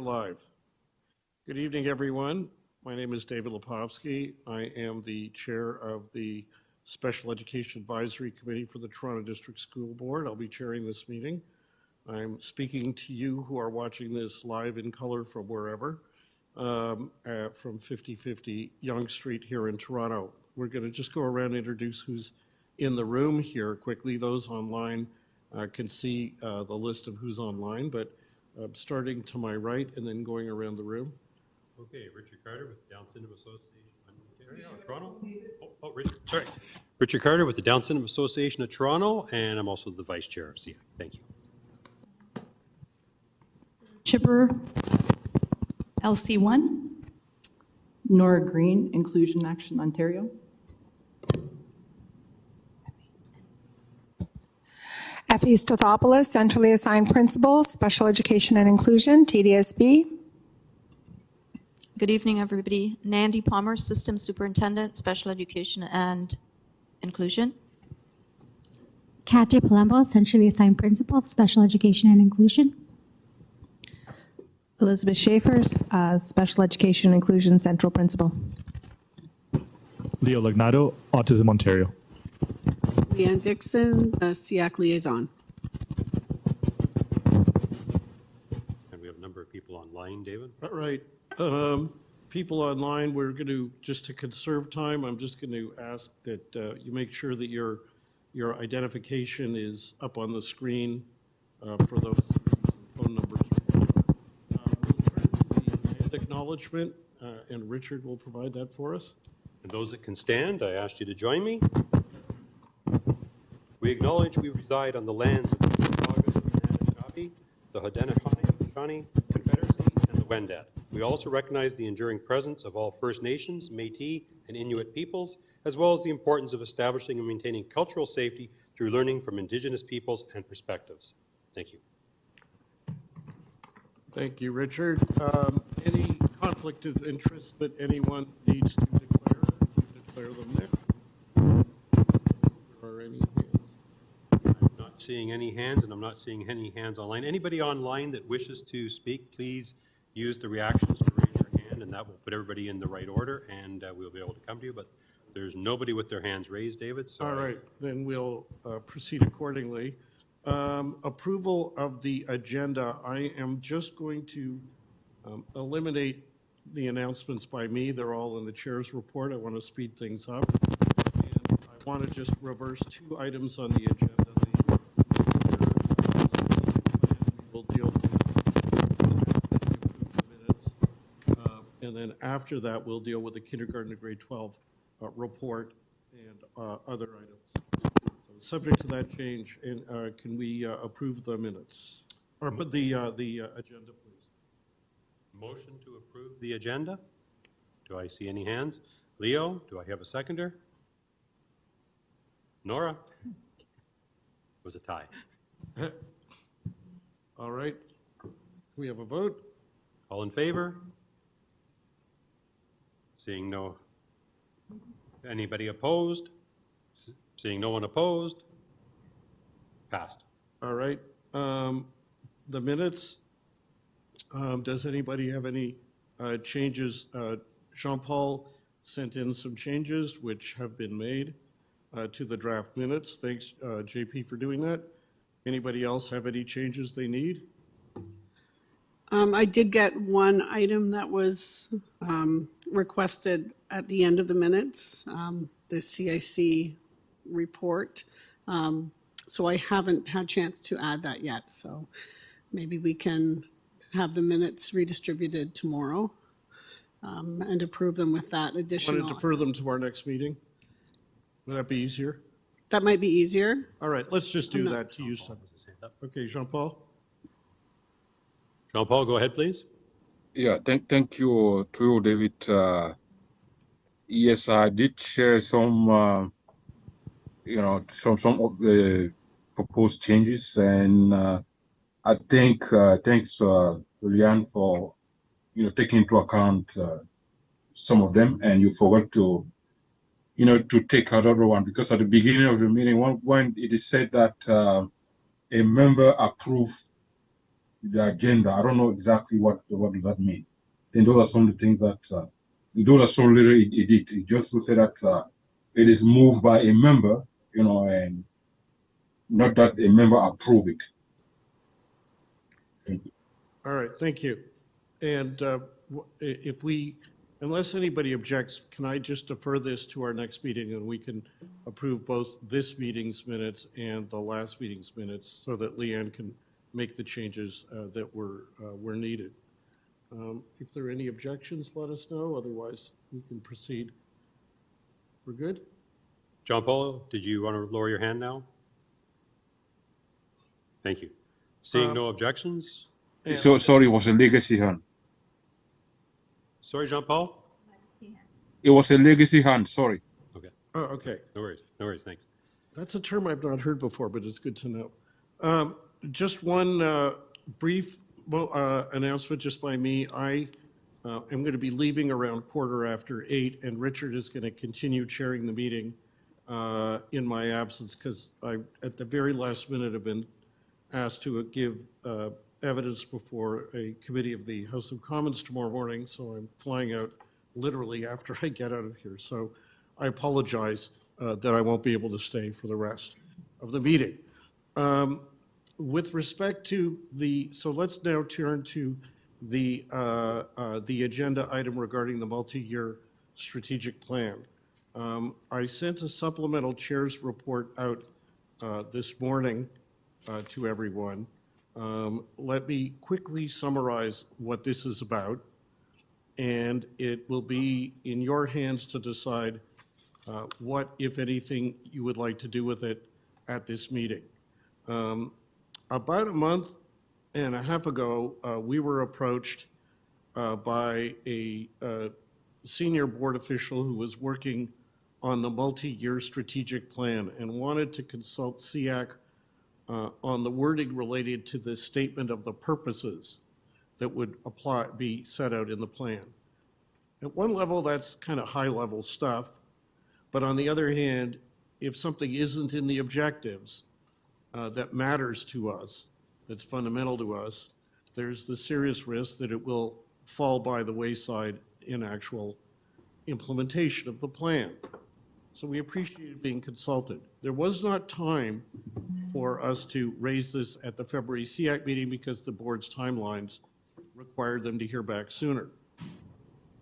Live. Good evening, everyone. My name is David Lepofsky. I am the chair of the Special Education Advisory Committee for the Toronto District School Board. I'll be chairing this meeting. I'm speaking to you who are watching this live in color from wherever, from 5050 Yonge Street here in Toronto. We're going to just go around and introduce who's in the room here quickly. Those online can see the list of who's online, but starting to my right and then going around the room. Okay, Richard Carter with the Down Syndrome Association of Ontario, Toronto. Richard, sorry. Richard Carter with the Down Syndrome Association of Toronto, and I'm also the Vice Chair of CI. Thank you. Chipper, LC1. Nora Green, Inclusion Action Ontario. Effie Stathopoulos, Centrally Assigned Principal, Special Education and Inclusion, TDSB. Good evening, everybody. Nandy Palmer, System Superintendent, Special Education and Inclusion. Katia Palumbo, Centrally Assigned Principal of Special Education and Inclusion. Elizabeth Schaefer's Special Education and Inclusion Central Principal. Leo Lagnado, Autism Ontario. Leanne Dixon, the SEAC Liaison. And we have a number of people online, David. All right. People online, we're going to, just to conserve time, I'm just going to ask that you make sure that your identification is up on the screen for those phone numbers. We'll turn to the land acknowledgement, and Richard will provide that for us. And those that can stand, I ask you to join me. We acknowledge we reside on the lands of the Mississaugas of the Anishinaabe, the Haudenosaunee Confederacy, and the Wendat. We also recognize the enduring presence of all First Nations, Métis, and Inuit peoples, as well as the importance of establishing and maintaining cultural safety through learning from Indigenous peoples and perspectives. Thank you. Thank you, Richard. Any conflict of interest that anyone needs to declare, you declare them there. If there are any hands. I'm not seeing any hands, and I'm not seeing any hands online. Anybody online that wishes to speak, please use the reactions to raise your hand, and that will put everybody in the right order, and we'll be able to come to you. But there's nobody with their hands raised, David. So all right, then we'll proceed accordingly. Approval of the agenda. I am just going to eliminate the announcements by me. They're all in the chair's report. I want to speed things up. And I want to just reverse two items on the agenda. We'll deal with the minutes. And then after that, we'll deal with the kindergarten to grade 12 report and other items. So subject to that change, and can we approve the minutes? Or put the agenda, please. motion to approve the agenda. Do I see any hands? Leo, do I have a seconder? Nora? It was a tie. All right. We have a vote. All in favor? Seeing no. Anybody opposed? Seeing no one opposed? Passed. All right. The minutes. Does anybody have any changes? Jean-Paul sent in some changes which have been made to the draft minutes. Thanks, JP, for doing that. Anybody else have any changes they need? I did get one item that was requested at the end of the minutes, the CIC report. So I haven't had a chance to add that yet. So maybe we can have the minutes redistributed tomorrow and approve them with that additional. Want to defer them to our next meeting? Would that be easier? That might be easier. All right, let's just do that to use time. Okay, Jean-Paul? Jean-Paul, go ahead, please. Yeah, thank you to you, David. Yes, I did share some, some of the proposed changes, and I think thanks, Leanne, for taking into account some of them, and you forgot to to take another one, because at the beginning of the meeting, when it is said that a member approved the agenda. I don't know exactly what does that mean. I think those are some of the things that those are some little edit. It's just to say that it is moved by a member, and not that a member approve it. All right, thank you. And unless anybody objects, can I just defer this to our next meeting and we can approve both this meeting's minutes and the last meeting's minutes so that Leanne can make the changes that were needed. If there are any objections, let us know. Otherwise, we can proceed. We're good? John Paul, did you want to lower your hand now? Thank you. Seeing no objections? And- So sorry, it was a legacy hand. Sorry, Jean Paul? It was a legacy hand. Sorry. Okay, Oh, okay. no worries, thanks. That's a term I've not heard before, but it's good to know. Just one brief announcement just by me. I am going to be leaving around 8:15, and Richard is going to continue chairing the meeting in my absence because I, at the very last minute, have been asked to give evidence before a committee of the House of Commons tomorrow morning, so I'm flying out literally after I get out of here. So I apologize that I won't be able to stay for the rest of the meeting. With respect to so let's now turn to the agenda item regarding the multi-year strategic plan. I sent a supplemental chair's report out this morning to everyone. Let me quickly summarize what this is about, and it will be in your hands to decide what, if anything, you would like to do with it at this meeting. About a month and a half ago, we were approached by a senior board official who was working on the multi-year strategic plan and wanted to consult SEAC on the wording related to the statement of the purposes that would be set out in the plan. At one level, that's kind of high-level stuff, but on the other hand, if something isn't in the objectives that matters to us, that's fundamental to us, there's the serious risk that it will fall by the wayside in actual implementation of the plan. So we appreciated being consulted. There was not time for us to raise this at the February SEAC meeting because the board's timelines required them to hear back sooner.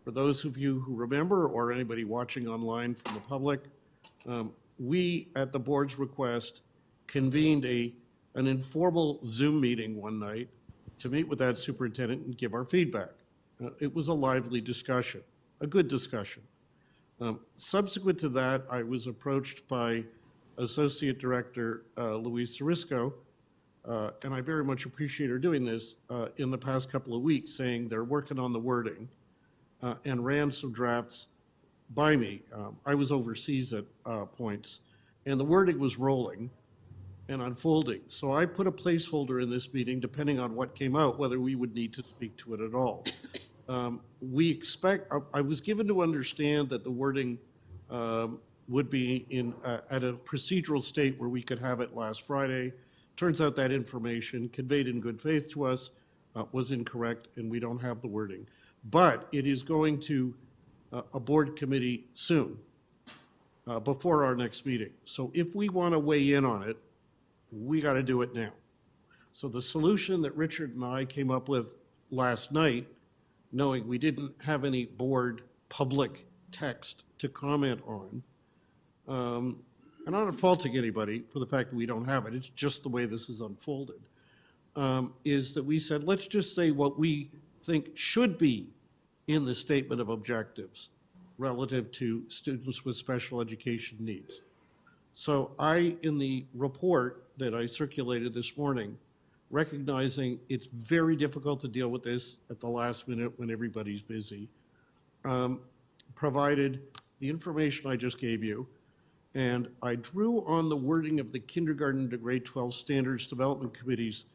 For those of you who remember, or anybody watching online from the public, we, at the board's request, convened an informal Zoom meeting one night to meet with that superintendent and give our feedback. It was a lively discussion, a good discussion. Subsequent to that, I was approached by Associate Director Louise Sarisco, and I very much appreciate her doing this in the past couple of weeks, saying they're working on the wording, and ran some drafts by me. I was overseas at points, and the wording was rolling and unfolding. So I put a placeholder in this meeting, depending on what came out, whether we would need to speak to it at all. I was given to understand that the wording would be at a procedural state where we could have it last Friday. Turns out that information conveyed in good faith to us was incorrect, and we don't have the wording. But it is going to a board committee soon, before our next meeting. So if we want to weigh in on it, we got to do it now. So the solution that Richard and I came up with last night, knowing we didn't have any board public text to comment on, and I'm not faulting anybody for the fact that we don't have it, it's just the way this is unfolded, is that we said, let's just say what we think should be in the statement of objectives relative to students with special education needs. So in the report that I circulated this morning, recognizing it's very difficult to deal with this at the last minute when everybody's busy, provided the information I just gave you, and I drew on the wording of the kindergarten to grade 12 Standards Development Committee's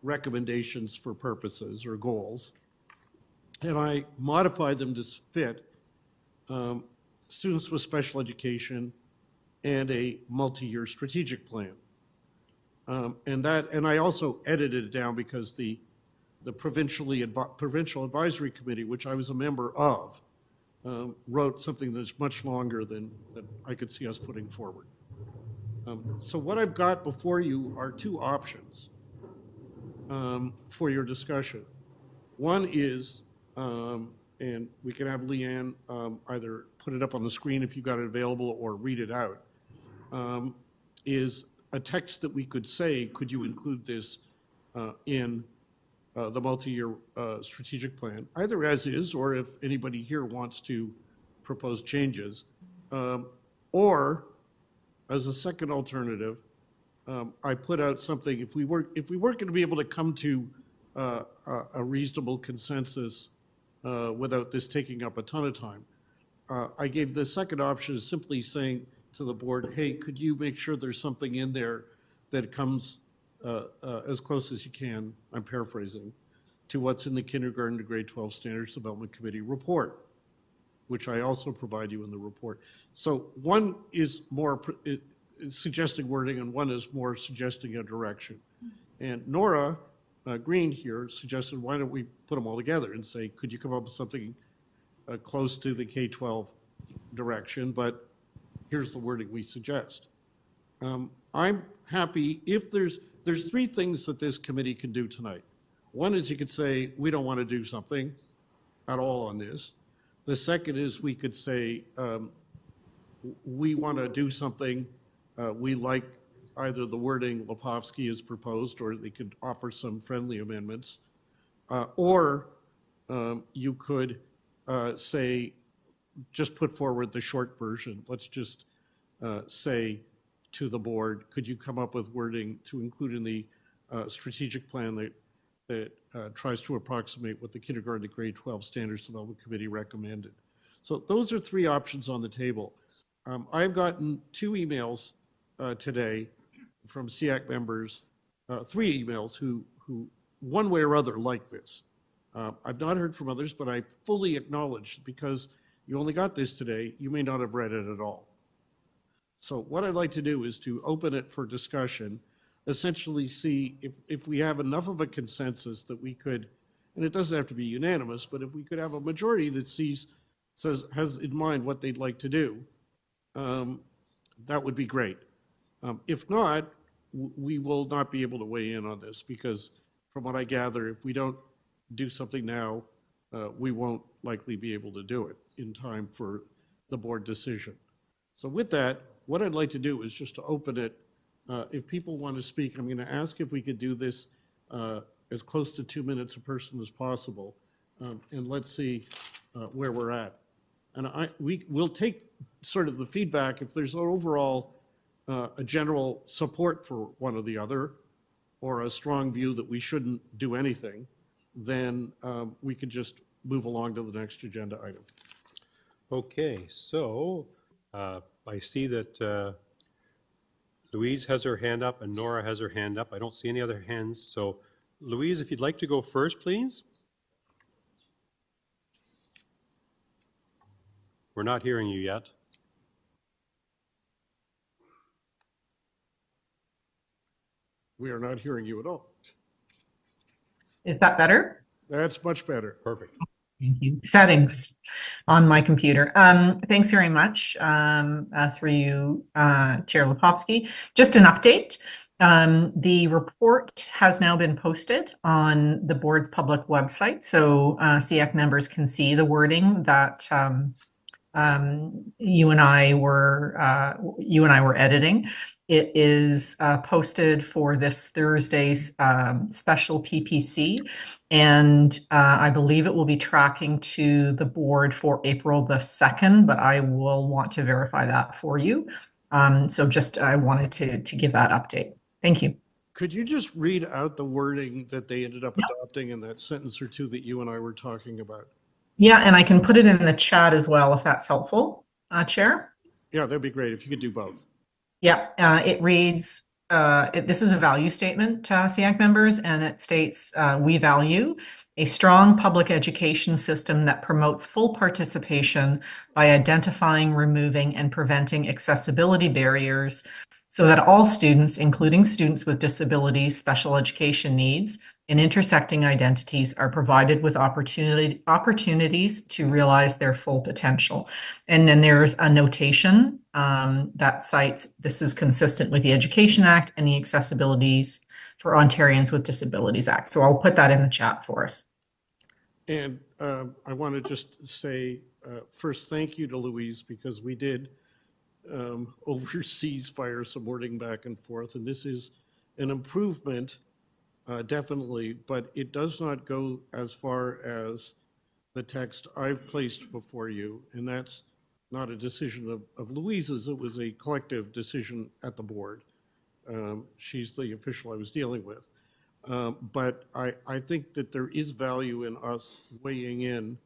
recommendations for purposes or goals, and I modified them to fit students with special education and a multi-year strategic plan. And I also edited it down because the the Provincial Advisory Committee, which I was a member of, wrote something that's much longer than I could see us putting forward. So what I've got before you are two options for your discussion. One is, and we can have Leanne either put it up on the screen if you've got it available or read it out, is a text that we could say, could you include this in the multi-year strategic plan, either as is, or if anybody here wants to propose changes, or as a second alternative, I put out something, if we weren't going to be able to come to a reasonable consensus without this taking up a ton of time, I gave the second option as simply saying to the board, hey, could you make sure there's something in there that comes as close as you can, I'm paraphrasing, to what's in the kindergarten to grade 12 Standards Development Committee report, which I also provide you in the report. So one is more suggesting wording and one is more suggesting a direction. And Nora Green here suggested, why don't we put them all together and say, could you come up with something close to the K-12 direction, but here's the wording we suggest. I'm happy if there's three things that this committee can do tonight. One is you could say, we don't want to do something at all on this. The second is we could say, we want to do something. We like either the wording Lepofsky has proposed, or they could offer some friendly amendments. Or you could say, just put forward the short version. Let's just say to the board, could you come up with wording to include in the strategic plan that tries to approximate what the kindergarten to grade 12 Standards Development Committee recommended. So those are three options on the table. I've gotten 2 emails today from SEAC members, 3 emails who one way or other like this. I've not heard from others, but I fully acknowledge, because you only got this today, you may not have read it at all. So what I'd like to do is to open it for discussion, essentially see if we have enough of a consensus that we could, and it doesn't have to be unanimous, but if we could have a majority that has in mind what they'd like to do, that would be great. If not, we will not be able to weigh in on this, because from what I gather, if we don't do something now, we won't likely be able to do it in time for the board decision. So with that, what I'd like to do is just to open it. If people want to speak, I'm going to ask if we could do this as close to 2 minutes a person as possible, and let's see where we're at. And we'll take sort of the feedback. If there's an overall a general support for one or the other, or a strong view that we shouldn't do anything, then we could just move along to the next agenda item. Okay, so I see that Louise has her hand up and Nora has her hand up. I don't see any other hands. So Louise, if you'd like to go first, please. We're not hearing you yet. We are not hearing you at all. Is that better? That's much better. Perfect. Thank you. Settings on my computer. Thanks very much through you, Chair Lepofsky. Just an update. The report has now been posted on the board's public website, so SEAC members can see the wording that you and I were editing. It is posted for this Thursday's special PPC, and I believe it will be tracking to the board for April the 2nd, but I will want to verify that for you. So just I wanted to give that update. Thank you. Could you just read out the wording that they ended up adopting in that sentence or two that you and I were talking about? Yeah, and I can put it in the chat as well if that's helpful, Chair. Yeah, that'd be great if you could do both. Yeah, it reads, this is a value statement, SEAC members, and it states, we value a strong public education system that promotes full participation by identifying, removing, and preventing accessibility barriers so that all students, including students with disabilities, special education needs, and intersecting identities, are provided with opportunities to realize their full potential. And then there's a notation that cites this is consistent with the Education Act and the Accessibilities for Ontarians with Disabilities Act. So I'll put that in the chat for us. And I want to just say first, thank you to Louise, because we did overseas fire some wording back and forth, and this is an improvement, definitely, but it does not go as far as the text I've placed before you, and that's not a decision of Louise's. It was a collective decision at the board. She's the official I was dealing with. But I think that there is value in us weighing in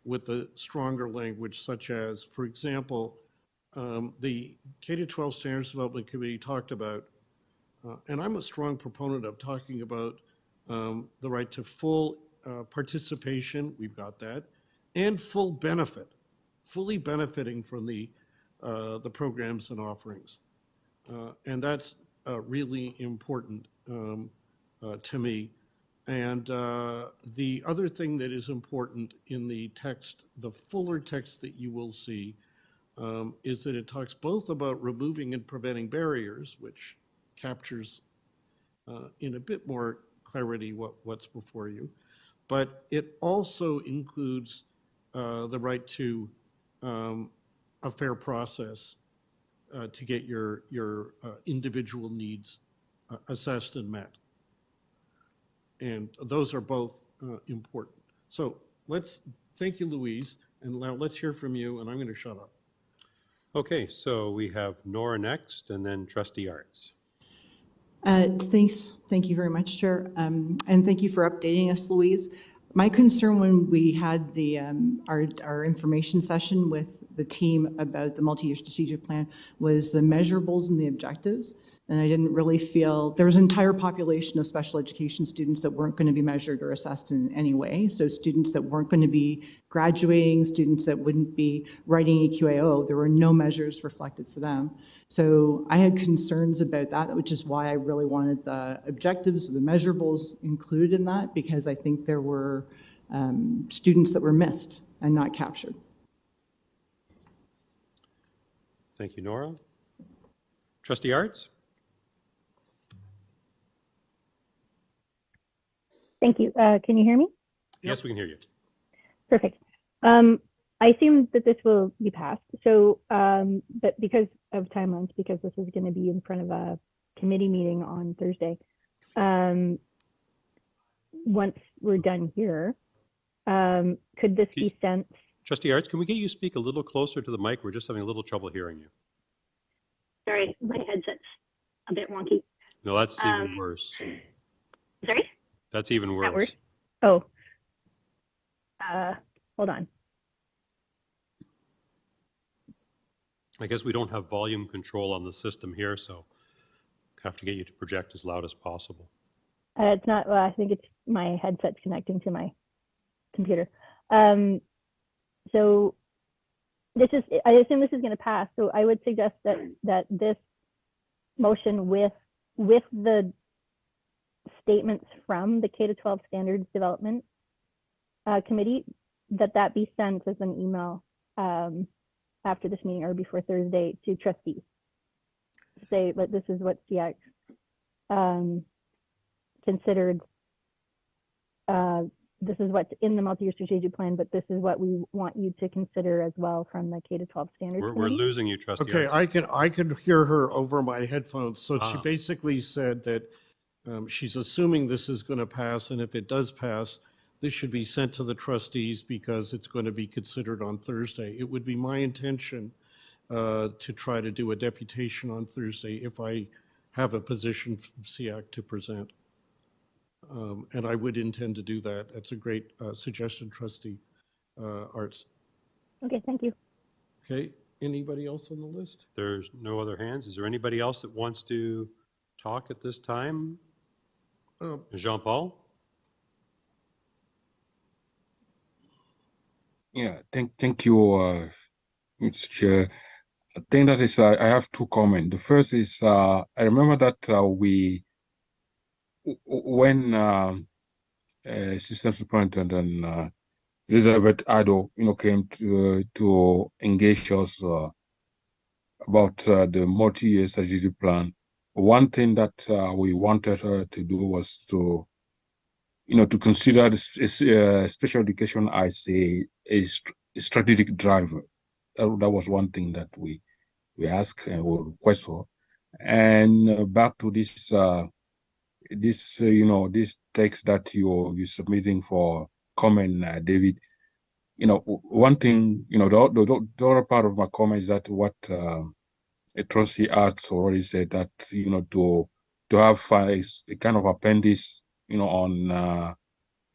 with the stronger language, such as, for example, the K-12 Standards Development Committee talked about, and I'm a strong proponent of talking about the right to full participation, we've got that, and full benefit, fully benefiting from the programs and offerings. And that's really important to me. And the other thing that is important in the text, the fuller text that you will see, is that it talks both about removing and preventing barriers, which captures in a bit more clarity what's before you, but it also includes the right to a fair process to get your individual needs assessed and met. And those are both important. So thank you, Louise, and now let's hear from you, and I'm going to shut up. Okay, so we have Nora next, and then Trustee Arts. Thanks. Thank you very much, Chair. And thank you for updating us, Louise. My concern when we had the our information session with the team about the multi-year strategic plan was the measurables and the objectives. And I didn't really feel, there was an entire population of special education students that weren't going to be measured or assessed in any way. So students that weren't going to be graduating, students that wouldn't be writing EQAO, there were no measures reflected for them. So I had concerns about that, which is why I really wanted the objectives, the measurables included in that, because I think there were students that were missed and not captured. Thank you, Nora. Trustee Arts? Thank you. Can you hear me? Yes, we can hear you. Perfect. I assume that this will be passed. So, but because of timelines, because this is going to be in front of a committee meeting on Thursday, once we're done here, could this be sent? Trustee Arts, can we get you to speak a little closer to the mic? We're just having a little trouble hearing you. Sorry, my headset's a bit wonky. No, that's even worse. Sorry? That's even worse. That worse? Oh. Hold on. I guess we don't have volume control on the system here, so have to get you to project as loud as possible. It's not, well, I think it's my headset's connecting to my computer. So this is, I assume this is going to pass. So I would suggest that this motion with the statements from the K-12 Standards Development Committee, that be sent as an email after this meeting or before Thursday to trustees. Say that this is what CX considered, this is what's in the multi-year strategic plan, but this is what we want you to consider as well from the K-12 Standards We're Committee. losing you, Trustee Okay, Arts. I could hear her over my headphones. So she basically said that she's assuming this is going to pass, and if it does pass, this should be sent to the trustees because it's going to be considered on Thursday. It would be my intention to try to do a deputation on Thursday if I have a position from SEAC to present. And I would intend to do that. That's a great suggestion, Trustee Arts. Okay, thank you. Okay, anybody else on the list? There's no other hands. Is there anybody else that wants to talk at this time? Jean-Paul? Yeah, thank you, Mr. Chair. I think that is, I have two comments. The first is, I remember that when Assistant Superintendent Elizabeth Addo, came to engage us about the multi-year strategy plan. One thing that we wanted her to do was to consider special education as a strategic driver. That was one thing that we asked and we request for. And back to this this text that you're submitting for comment, David. One thing, the other part of my comment is that what Trustee Arts already said, that to have a kind of appendix, on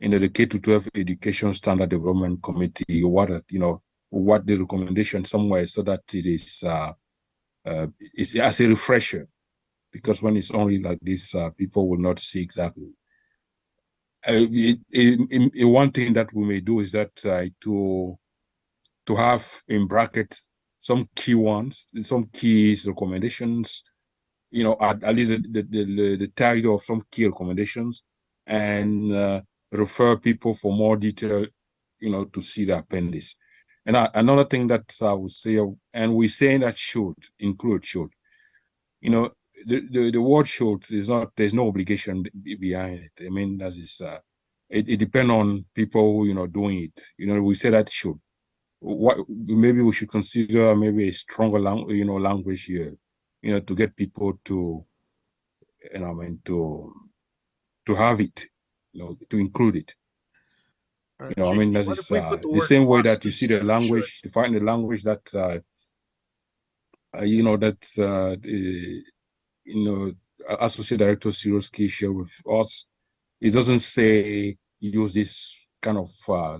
the K-12 Education Standard Development Committee, what the recommendation somewhere, so that it is it's as a refresher, because when it's only like this, people will not see exactly. One thing that we may do is that to have in brackets some key ones, some key recommendations, at least the title of some key recommendations, and refer people for more detail, to see the appendix. And another thing that I would say, and we're saying that should include should, the word should is not, there's no obligation behind it. I mean, that is, it depends on people, doing it. We say that should. What maybe we should consider maybe a stronger language here, to get people to, to have it, to include it. I mean, that is the same way that you see the language, to find the language that, Associate Director Siroski shared with us. It doesn't say use this kind of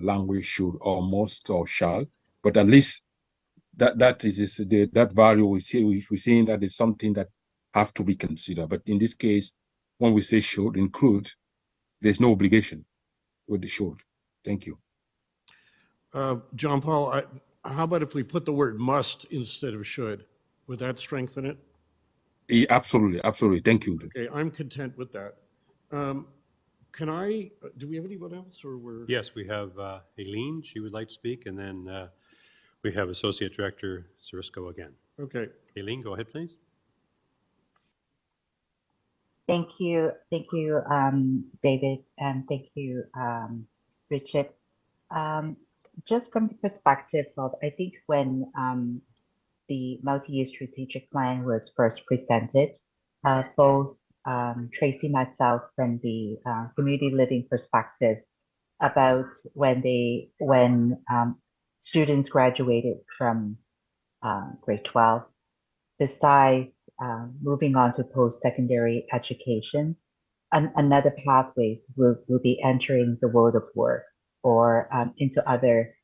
language, should or must or shall, but at least that is that value we're seeing that is something that have to be considered. But in this case, when we say should include, there's no obligation with the should. Thank you. John Paul, how about if we put the word must instead of should? Would that strengthen it? Yeah, absolutely. Thank you. Okay, I'm content with that. Do we have anyone else, or we're? Yes, we have Aileen. She would like to speak, and then we have Associate Director Sirisco again. Okay. Aileen, go ahead, please. Thank you, David, and thank you, Richard. Just from the perspective of, I think when the multi-year strategic plan was first presented, both Tracy, myself, from the community living perspective, about when students graduated from grade 12, besides moving on to post-secondary education, another pathways will be entering the world of work or into other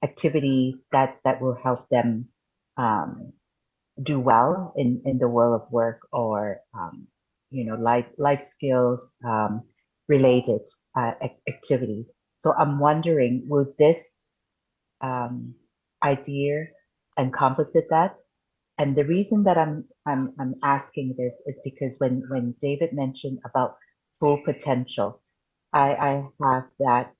activities that will help them do well in the world of work, or life skills related activity. So I'm wondering, will this idea encompass that? And the reason that I'm asking this is because when David mentioned about full potential, I have that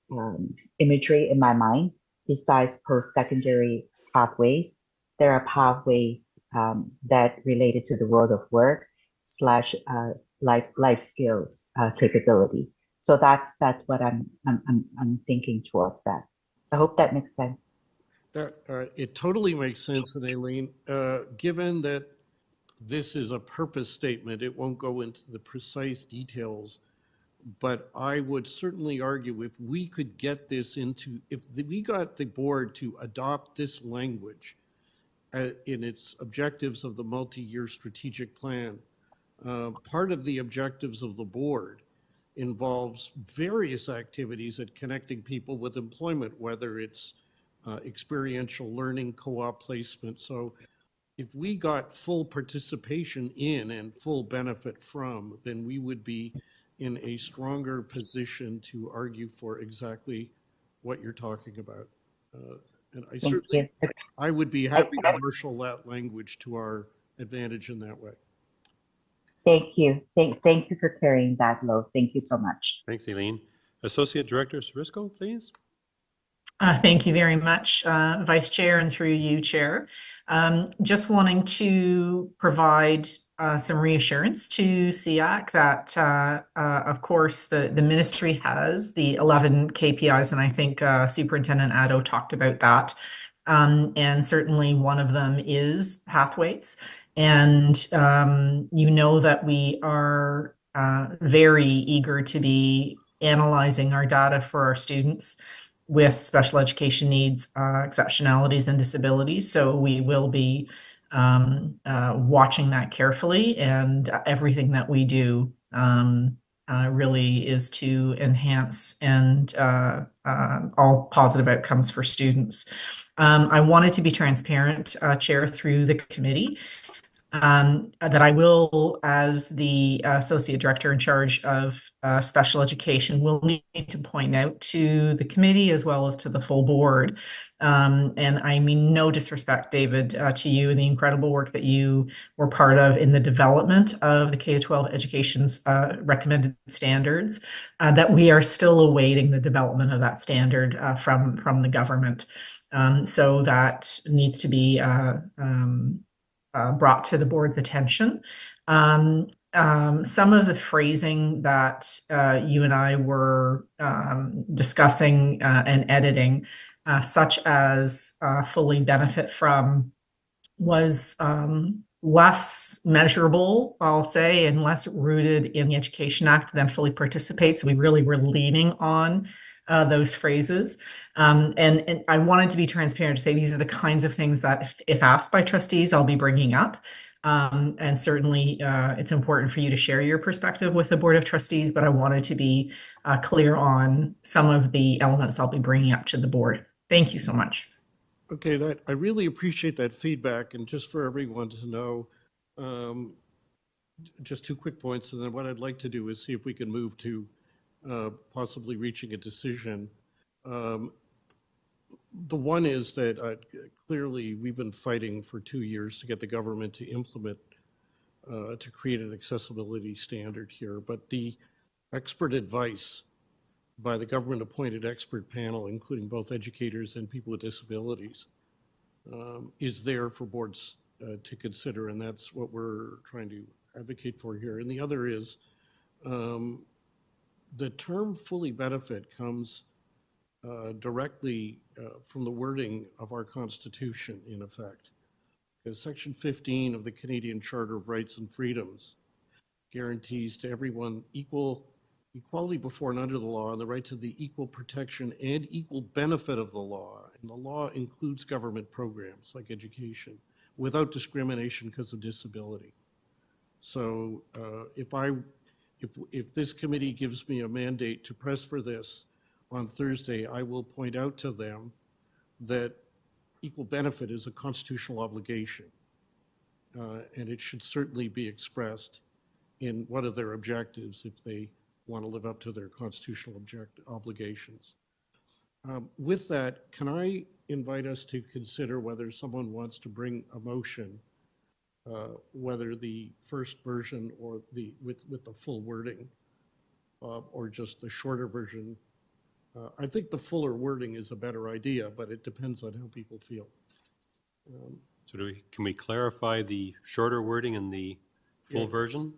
imagery in my mind. Besides post-secondary pathways, there are pathways that related to the world of work / life skills capability. So that's what I'm thinking towards that. I hope that makes sense. It totally makes sense, and Aileen, given that this is a purpose statement, it won't go into the precise details, but I would certainly argue if we could get this we got the board to adopt this language in its objectives of the multi-year strategic plan, part of the objectives of the board involves various activities at connecting people with employment, whether it's experiential learning, co-op placement. So if we got full participation in and full benefit from, then we would be in a stronger position to argue for exactly what you're talking about. And I Thank certainly, you. I would be happy to marshal that language to our advantage in that way. Thank you. Thank you for carrying that load. Thank you so much. Thanks, Eileen. Associate Director Sarisco, please. Thank you very much, Vice Chair, and through you, Chair. Just wanting to provide some reassurance to SEAC that, of course, the ministry has the 11 KPIs, and I think Superintendent Addo talked about that. And certainly one of them is pathways. And you know that we are very eager to be analyzing our data for our students with special education needs, exceptionalities, and disabilities. So we will be watching that carefully, and everything that we do really is to enhance and all positive outcomes for students. I wanted to be transparent, Chair, through the committee, that I will, as the Associate Director in charge of special education, will need to point out to the committee as well as to the full board. And I mean no disrespect, David, to you and the incredible work that you were part of in the development of the K-12 education's recommended standards, that we are still awaiting the development of that standard from the government. So that needs to be brought to the board's attention. Some of the phrasing that you and I were discussing and editing, such as fully benefit from, was less measurable, I'll say, and less rooted in the Education Act than fully participate. So we really were leaning on those phrases. And I wanted to be transparent to say these are the kinds of things that if asked by trustees, I'll be bringing up. And certainly it's important for you to share your perspective with the Board of Trustees, but I wanted to be clear on some of the elements I'll be bringing up to the board. Thank you so much. Okay, I really appreciate that feedback, and just for everyone to know, just 2 quick points, and then what I'd like to do is see if we can move to possibly reaching a decision. The one is that clearly we've been fighting for 2 years to get the government to implement, to create an accessibility standard here, but the expert advice by the government-appointed expert panel, including both educators and people with disabilities, is there for boards to consider, and that's what we're trying to advocate for here. And the other is the term fully benefit comes directly from the wording of our Constitution, in effect, because Section 15 of the Canadian Charter of Rights and Freedoms guarantees to everyone equality before and under the law, and the right to the equal protection and equal benefit of the law. And the law includes government programs like education without discrimination because of disability. So if this committee gives me a mandate to press for this on Thursday, I will point out to them that equal benefit is a constitutional obligation, and it should certainly be expressed in one of their objectives if they want to live up to their constitutional obligations. With that, can I invite us to consider whether someone wants to bring a motion, whether the first version or with the full wording, or just the shorter version? I think the fuller wording is a better idea, but it depends on how people feel. So can we clarify the shorter wording and the full version?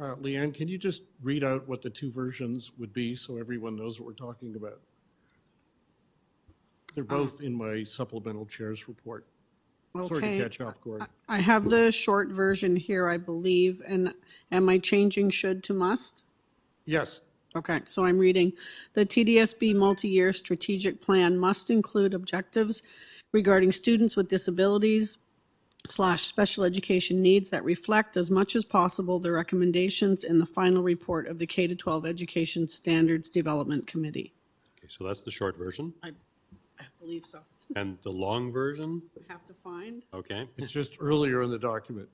Leanne, can you just read out what the 2 versions would be so everyone knows what we're talking about? They're both in my supplemental chair's report. Sorry to catch off, Gordon. I have the short version here, I believe, and am I changing should to must? Yes. Okay, so I'm reading, the TDSB multi-year strategic plan must include objectives regarding students with disabilities / special education needs that reflect as much as possible the recommendations in the final report of the K-12 Education Standards Development Committee. Okay, so that's the short version. I believe so. And the long version? I have to find. Okay. It's just earlier in the document.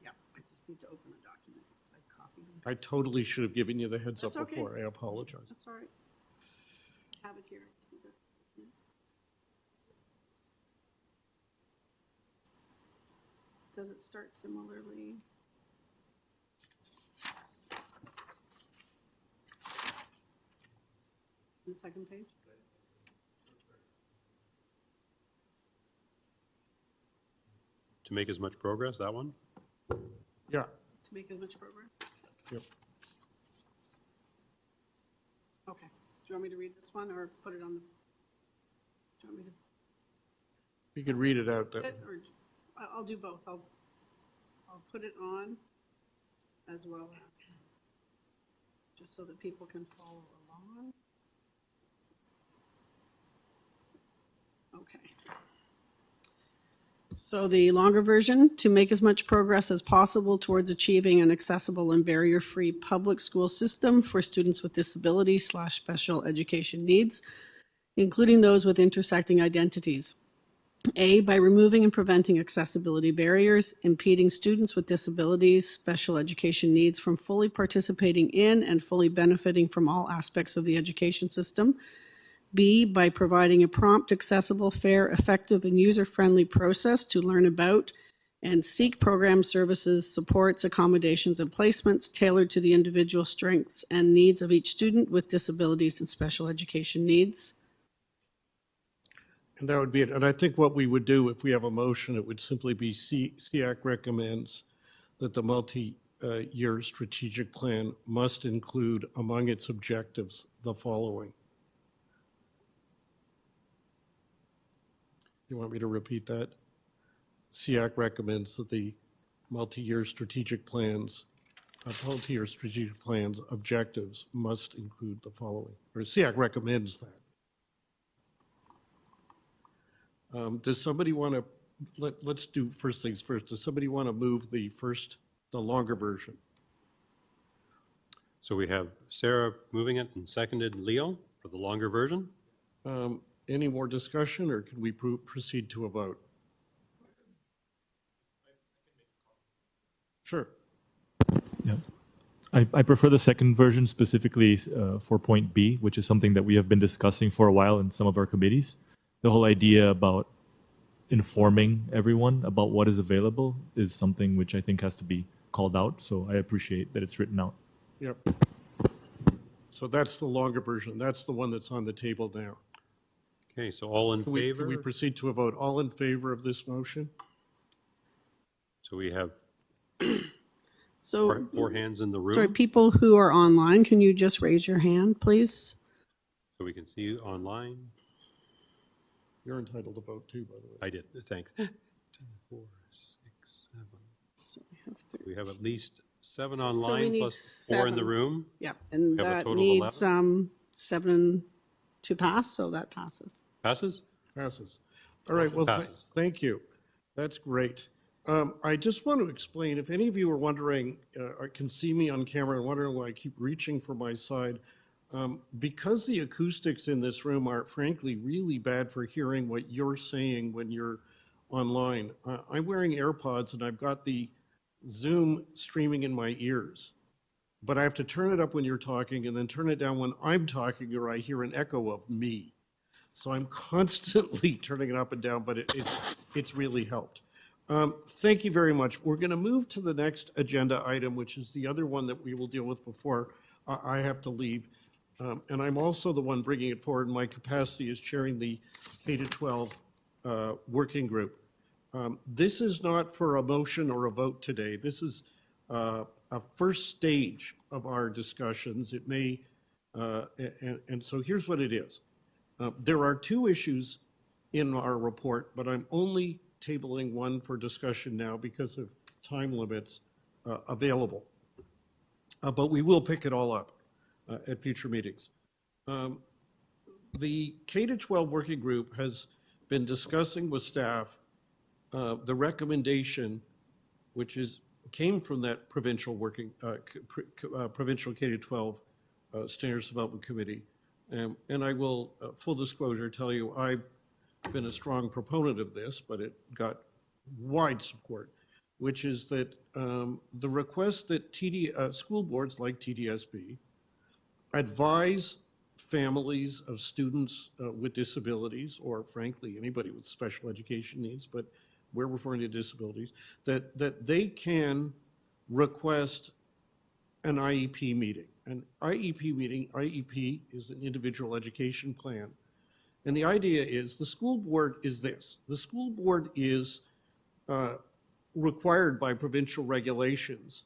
Yeah, I just need to open the document because I copied them. I totally should have given you the heads up That's okay. before. I apologize. That's all right. I have it here. I just need to does it start similarly? The second page? To make as much progress, that one? Yeah, To make as much progress? yep. Okay. Do you want me to read this one or put it on the? Do you want me to? You can read it out. That Or I'll do both. I'll put it on as well as, just so that people can follow along. Okay. So the longer version, to make as much progress as possible towards achieving an accessible and barrier-free public school system for students with disabilities/special education needs, including those with intersecting identities. A, by removing and preventing accessibility barriers, impeding students with disabilities, special education needs from fully participating in and fully benefiting from all aspects of the education system. B, by providing a prompt, accessible, fair, effective, and user-friendly process to learn about and seek programs, services, supports, accommodations, and placements tailored to the individual strengths and needs of each student with disabilities and special education needs. And that would be it. And I think what we would do if we have a motion, it would simply be SEAC recommends that the multi-year strategic plan must include among its objectives the following. You want me to repeat that? SEAC recommends that the multi-year strategic plans objectives must include the following, or SEAC recommends that. Does somebody want to, let's do first things first. Does somebody want to move the longer version? So we have Sarah moving it and seconded Leo for the longer version. Any more discussion, or can we proceed to a vote? Sure. Yeah. I prefer the second version, specifically for point B, which is something that we have been discussing for a while in some of our committees. The whole idea about informing everyone about what is available is something which I think has to be called out. So I appreciate that it's written out. Yep. So that's the longer version. That's the one that's on the table now. Okay, so all in favor? Can we proceed to a vote? All in favor of this motion? So we have So, four hands in the room. sorry, people who are online, can you just raise your hand, please? So we can see you online. You're entitled to vote too, by the way. I did, thanks. 2, 4, 6, 7. So we have 13. We have at least 7 So we online need plus 4 in the 7. room. Yeah, and We have a that total of needs 7 to pass, so that passes. Passes? Passes. All right, well, Passes. thank you. That's great. I just want to explain, if any of you are wondering, or can see me on camera and wondering why I keep reaching for my side, because the acoustics in this room are frankly really bad for hearing what you're saying when you're online. I'm wearing AirPods and I've got the Zoom streaming in my ears, but I have to turn it up when you're talking and then turn it down when I'm talking, or I hear an echo of me. So I'm constantly turning it up and down, but it's really helped. Thank you very much. We're going to move to the next agenda item, which is the other one that we will deal with before I have to leave. And I'm also the one bringing it forward in my capacity as chairing the K-12 working group. This is not for a motion or a vote today. This is a first stage of our discussions. It may, and so here's what it is. There are 2 issues in our report, but I'm only tabling one for discussion now because of time limits available. But we will pick it all up at future meetings. The K-12 working group has been discussing with staff the recommendation, which came from that provincial provincial K-12 Standards Development Committee. And I will, full disclosure, tell you I've been a strong proponent of this, but it got wide support, which is that the request that school boards like TDSB advise families of students with disabilities, or frankly, anybody with special education needs, but we're referring to disabilities, that they can request an IEP meeting. An IEP meeting, IEP is an individual education plan. And the idea is the school board is this. The school board is required by provincial regulations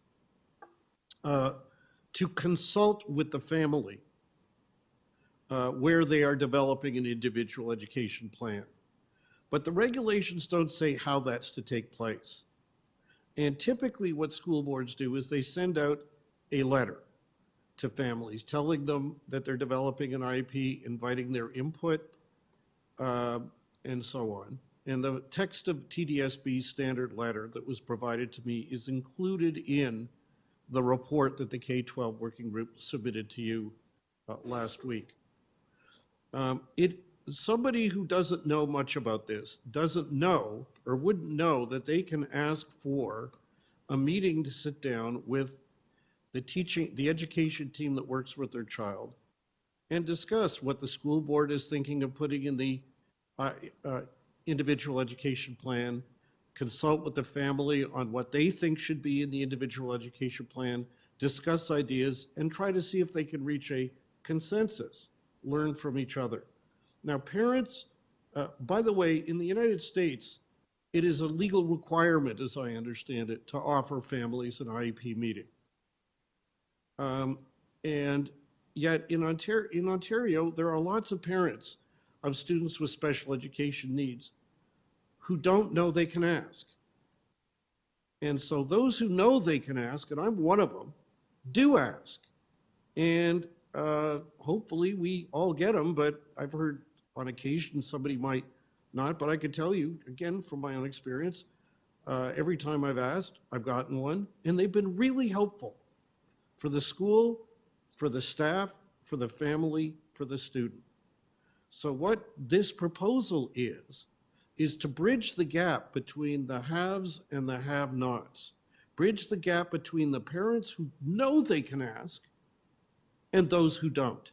to consult with the family where they are developing an individual education plan. But the regulations don't say how that's to take place. And typically what school boards do is they send out a letter to families telling them that they're developing an IEP, inviting their input, and so on. And the text of TDSB's standard letter that was provided to me is included in the report that the K-12 working group submitted to you last week. Somebody who doesn't know much about this doesn't know or wouldn't know that they can ask for a meeting to sit down with the education team that works with their child and discuss what the school board is thinking of putting in the individual education plan, consult with the family on what they think should be in the individual education plan, discuss ideas, and try to see if they can reach a consensus, learn from each other. Now, parents, by the way, in the United States, it is a legal requirement, as I understand it, to offer families an IEP meeting. And yet in Ontario, there are lots of parents of students with special education needs who don't know they can ask. And so those who know they can ask, and I'm one of them, do ask. And hopefully we all get them, but I've heard on occasion somebody might not, but I can tell you, again, from my own experience, every time I've asked, I've gotten one, and they've been really helpful for the school, for the staff, for the family, for the student. So what this proposal is to bridge the gap between the haves and the have-nots, bridge the gap between the parents who know they can ask and those who don't.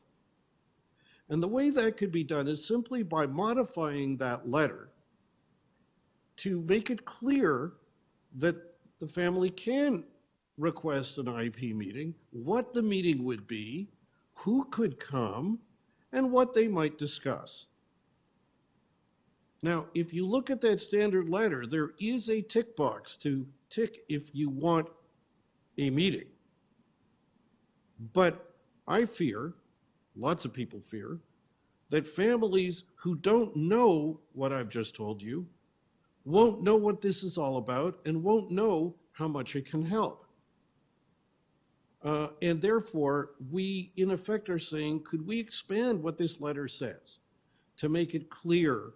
And the way that could be done is simply by modifying that letter to make it clear that the family can request an IEP meeting, what the meeting would be, who could come, and what they might discuss. Now, if you look at that standard letter, there is a tick box to tick if you want a meeting. But I fear, lots of people fear, that families who don't know what I've just told you won't know what this is all about and won't know how much it can help. And therefore, we in effect are saying, could we expand what this letter says to make it clear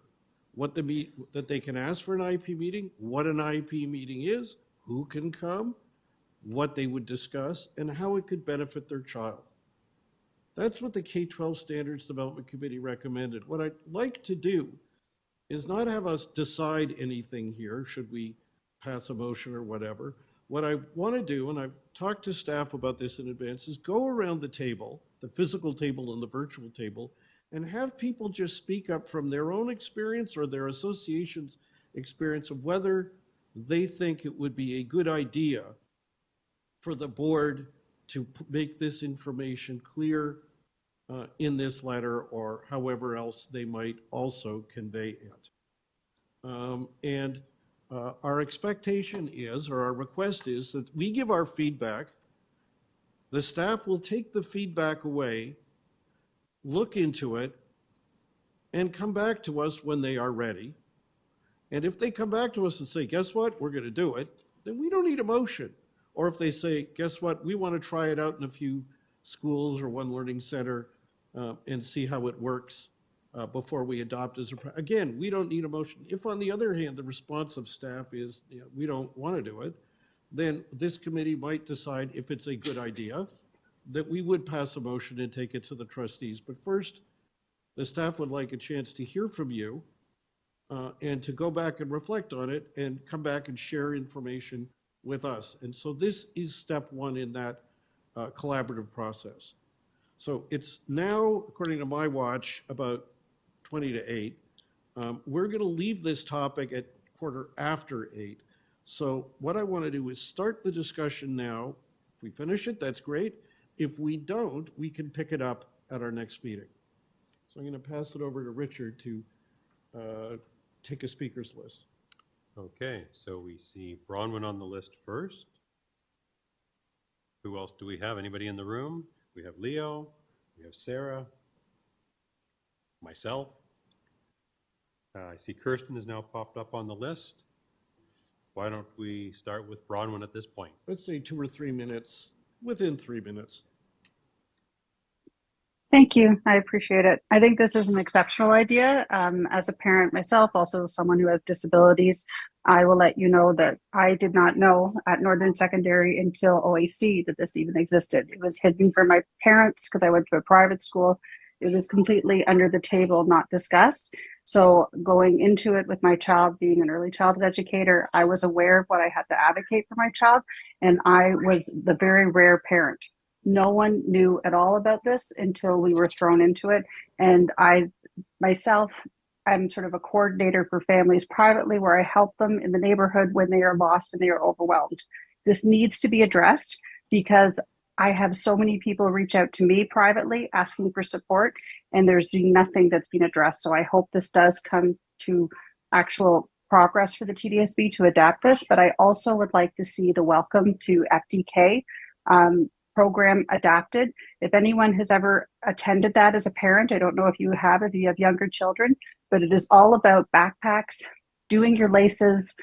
what that they can ask for an IEP meeting, what an IEP meeting is, who can come, what they would discuss, and how it could benefit their child. That's what the K-12 Standards Development Committee recommended. What I'd like to do is not have us decide anything here, should we pass a motion or whatever. What I want to do, and I've talked to staff about this in advance, is go around the table, the physical table and the virtual table, and have people just speak up from their own experience or their association's experience of whether they think it would be a good idea for the board to make this information clear in this letter or however else they might also convey it. Our expectation is, or our request is, that we give our feedback. The staff will take the feedback away, look into it, and come back to us when they are ready. And if they come back to us and say, guess what, we're going to do it, then we don't need a motion. Or if they say, guess what, we want to try it out in a few schools or one learning center and see how it works before we adopt as a, again, we don't need a motion. If on the other hand, the response of staff is, we don't want to do it, then this committee might decide if it's a good idea that we would pass a motion and take it to the trustees. But first, the staff would like a chance to hear from you and to go back and reflect on it and come back and share information with us. And so this is step one in that collaborative process. So it's now, according to my watch, about 20 to 8. We're going to leave this topic at quarter after 8. So what I want to do is start the discussion now. If we finish it, that's great. If we don't, we can pick it up at our next meeting. So I'm going to pass it over to Richard to take a speaker's list. Okay, so we see Bronwyn on the list first. Who else do we have? Anybody in the room? We have Leo, we have Sarah, myself. I see Kirsten has now popped up on the list. Why don't we start with Bronwyn at this point? Let's say 2 or 3 minutes, within 3 minutes. Thank you. I appreciate it. I think this is an exceptional idea. As a parent myself, also someone who has disabilities, I will let you know that I did not know at Northern Secondary until OAC that this even existed. It was hidden from my parents because I went to a private school. It was completely under the table, not discussed. So going into it with my child being an early childhood educator, I was aware of what I had to advocate for my child, and I was the very rare parent. No one knew at all about this until we were thrown into it. And I myself, I'm sort of a coordinator for families privately where I help them in the neighborhood when they are lost and they are overwhelmed. This needs to be addressed because I have so many people reach out to me privately asking for support, and there's nothing that's been addressed. So I hope this does come to actual progress for the TDSB to adapt this, but I also would like to see the Welcome to FDK program adapted. If anyone has ever attended that as a parent, I don't know if you have younger children, but it is all about backpacks, doing your laces,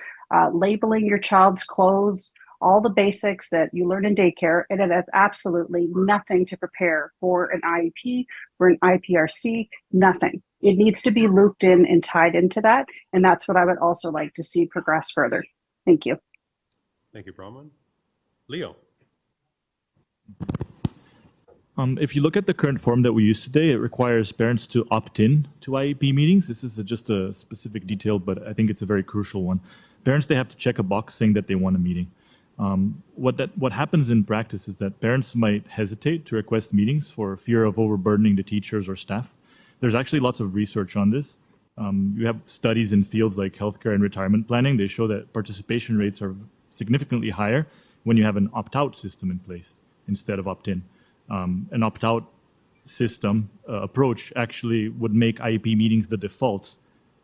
labeling your child's clothes, all the basics that you learn in daycare, and it has absolutely nothing to prepare for an IEP, for an IPRC, nothing. It needs to be looped in and tied into that, and that's what I would also like to see progress further. Thank you. Thank you, Bronwyn. Leo. If you look at the current form that we use today, it requires parents to opt in to IEP meetings. This is just a specific detail, but I think it's a very crucial one. Parents, they have to check a box saying that they want a meeting. What happens in practice is that parents might hesitate to request meetings for fear of overburdening the teachers or staff. There's actually lots of research on this. You have studies in fields like healthcare and retirement planning. They show that participation rates are significantly higher when you have an opt-out system in place instead of opt-in. An opt-out system approach actually would make IEP meetings the default.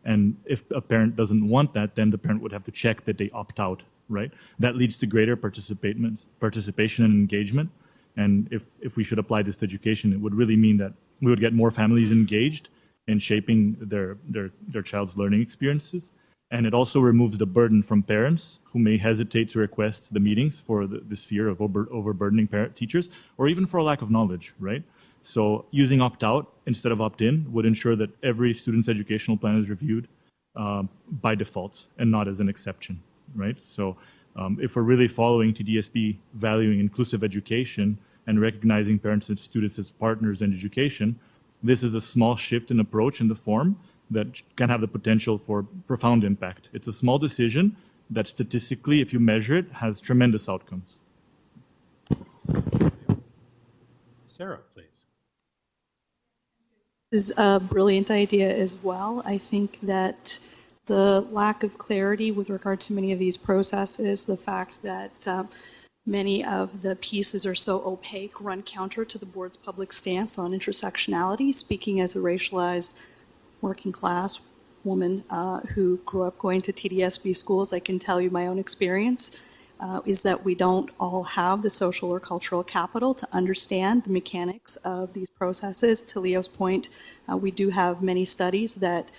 And if a parent doesn't want that, then the parent would have to check that they opt out, right? That leads to greater participation and engagement. And if we should apply this to education, it would really mean that we would get more families engaged in shaping their child's learning experiences. And it also removes the burden from parents who may hesitate to request the meetings for this fear of overburdening teachers, or even for a lack of knowledge, right? So using opt-out instead of opt-in would ensure that every student's educational plan is reviewed by default and not as an exception, right? So if we're really following TDSB valuing inclusive education and recognizing parents and students as partners in education, this is a small shift in approach in the form that can have the potential for profound impact. It's a small decision that statistically, if you measure it, has tremendous outcomes. Sarah, please. This is a brilliant idea as well. I think that the lack of clarity with regard to many of these processes, the fact that many of the pieces are so opaque, run counter to the board's public stance on intersectionality. Speaking as a racialized working class woman who grew up going to TDSB schools, I can tell you my own experience is that we don't all have the social or cultural capital to understand the mechanics of these processes. To Leo's point, we do have many studies that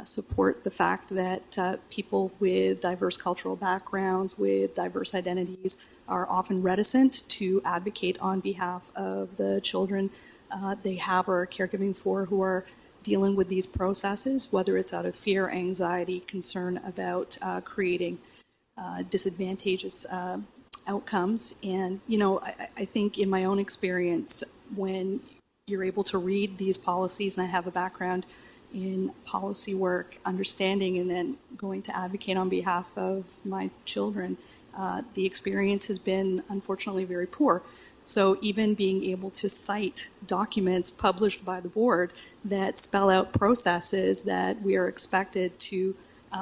support the fact that people with diverse cultural backgrounds, with diverse identities, are often reticent to advocate on behalf of the children they have or are caregiving for who are dealing with these processes, whether it's out of fear, anxiety, concern about creating disadvantageous outcomes. And, you know, I think in my own experience, when you're able to read these policies, and I have a background in policy work, understanding, and then going to advocate on behalf of my children, the experience has been unfortunately very poor. So even being able to cite documents published by the board that spell out processes that we are expected to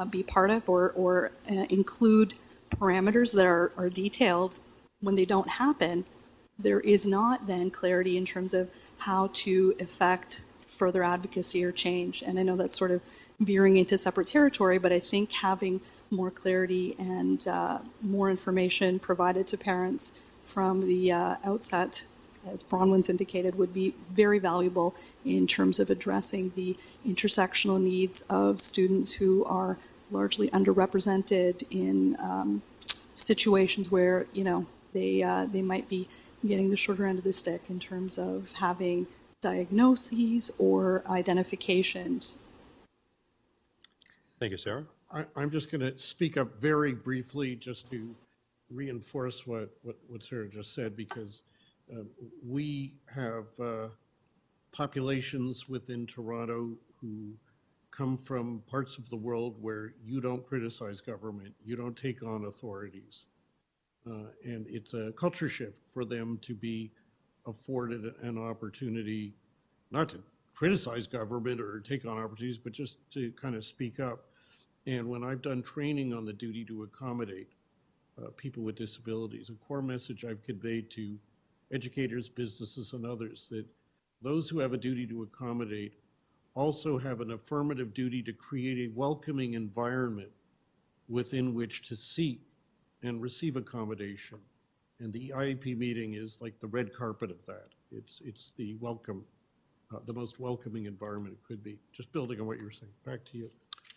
be part of or include parameters that are detailed, when they don't happen, there is not then clarity in terms of how to effect further advocacy or change. And I know that's sort of veering into separate territory, but I think having more clarity and more information provided to parents from the outset, as Bronwyn's indicated, would be very valuable in terms of addressing the intersectional needs of students who are largely underrepresented in situations where, you know, they might be getting the shorter end of the stick in terms of having diagnoses or identifications. Thank you, Sarah. I'm just going to speak up very briefly just to reinforce what Sarah just said, because we have populations within Toronto who come from parts of the world where you don't criticize government, you don't take on authorities. And it's a culture shift for them to be afforded an opportunity, not to criticize government or take on opportunities, but just to kind of speak up. And when I've done training on the duty to accommodate people with disabilities, a core message I've conveyed to educators, businesses, and others, that those who have a duty to accommodate also have an affirmative duty to create a welcoming environment within which to seek and receive accommodation. And the IEP meeting is like the red carpet of that. It's the welcome, the most welcoming environment it could be. Just building on what you were saying. Back to you.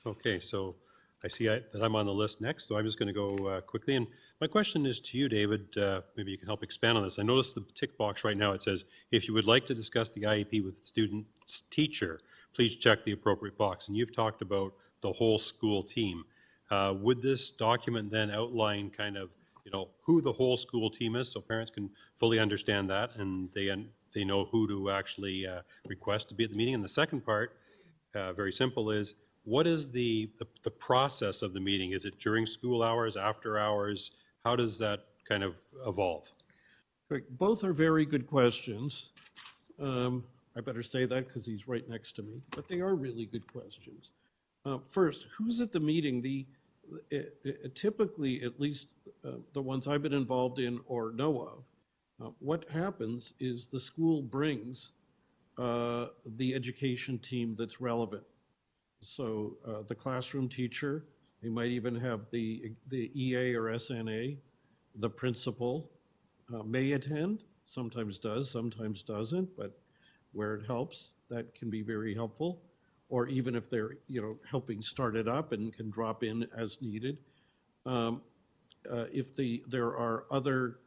Okay, so I see that I'm on the list next, so I'm just going to go quickly. And my question is to you, David. Maybe you can help expand on this. I noticed the tick box right now. It says, if you would like to discuss the IEP with the student's teacher, please check the appropriate box. And you've talked about the whole school team. Would this document then outline kind of, you know, who the whole school team is, so parents can fully understand that and they know who to actually request to be at the meeting? And the second part, very simple, is what is the process of the meeting? Is it during school hours, after hours? How does that kind of evolve? Both are very good questions. I better say that because he's right next to me, but they are really good questions. First, who's at the meeting? Typically, at least the ones I've been involved in or know of, what happens is the school brings the education team that's relevant. So the classroom teacher, they might even have the EA or SNA, the principal may attend, sometimes does, sometimes doesn't, but where it helps, that can be very helpful. Or even if they're, you know, helping start it up and can drop in as needed. If there are other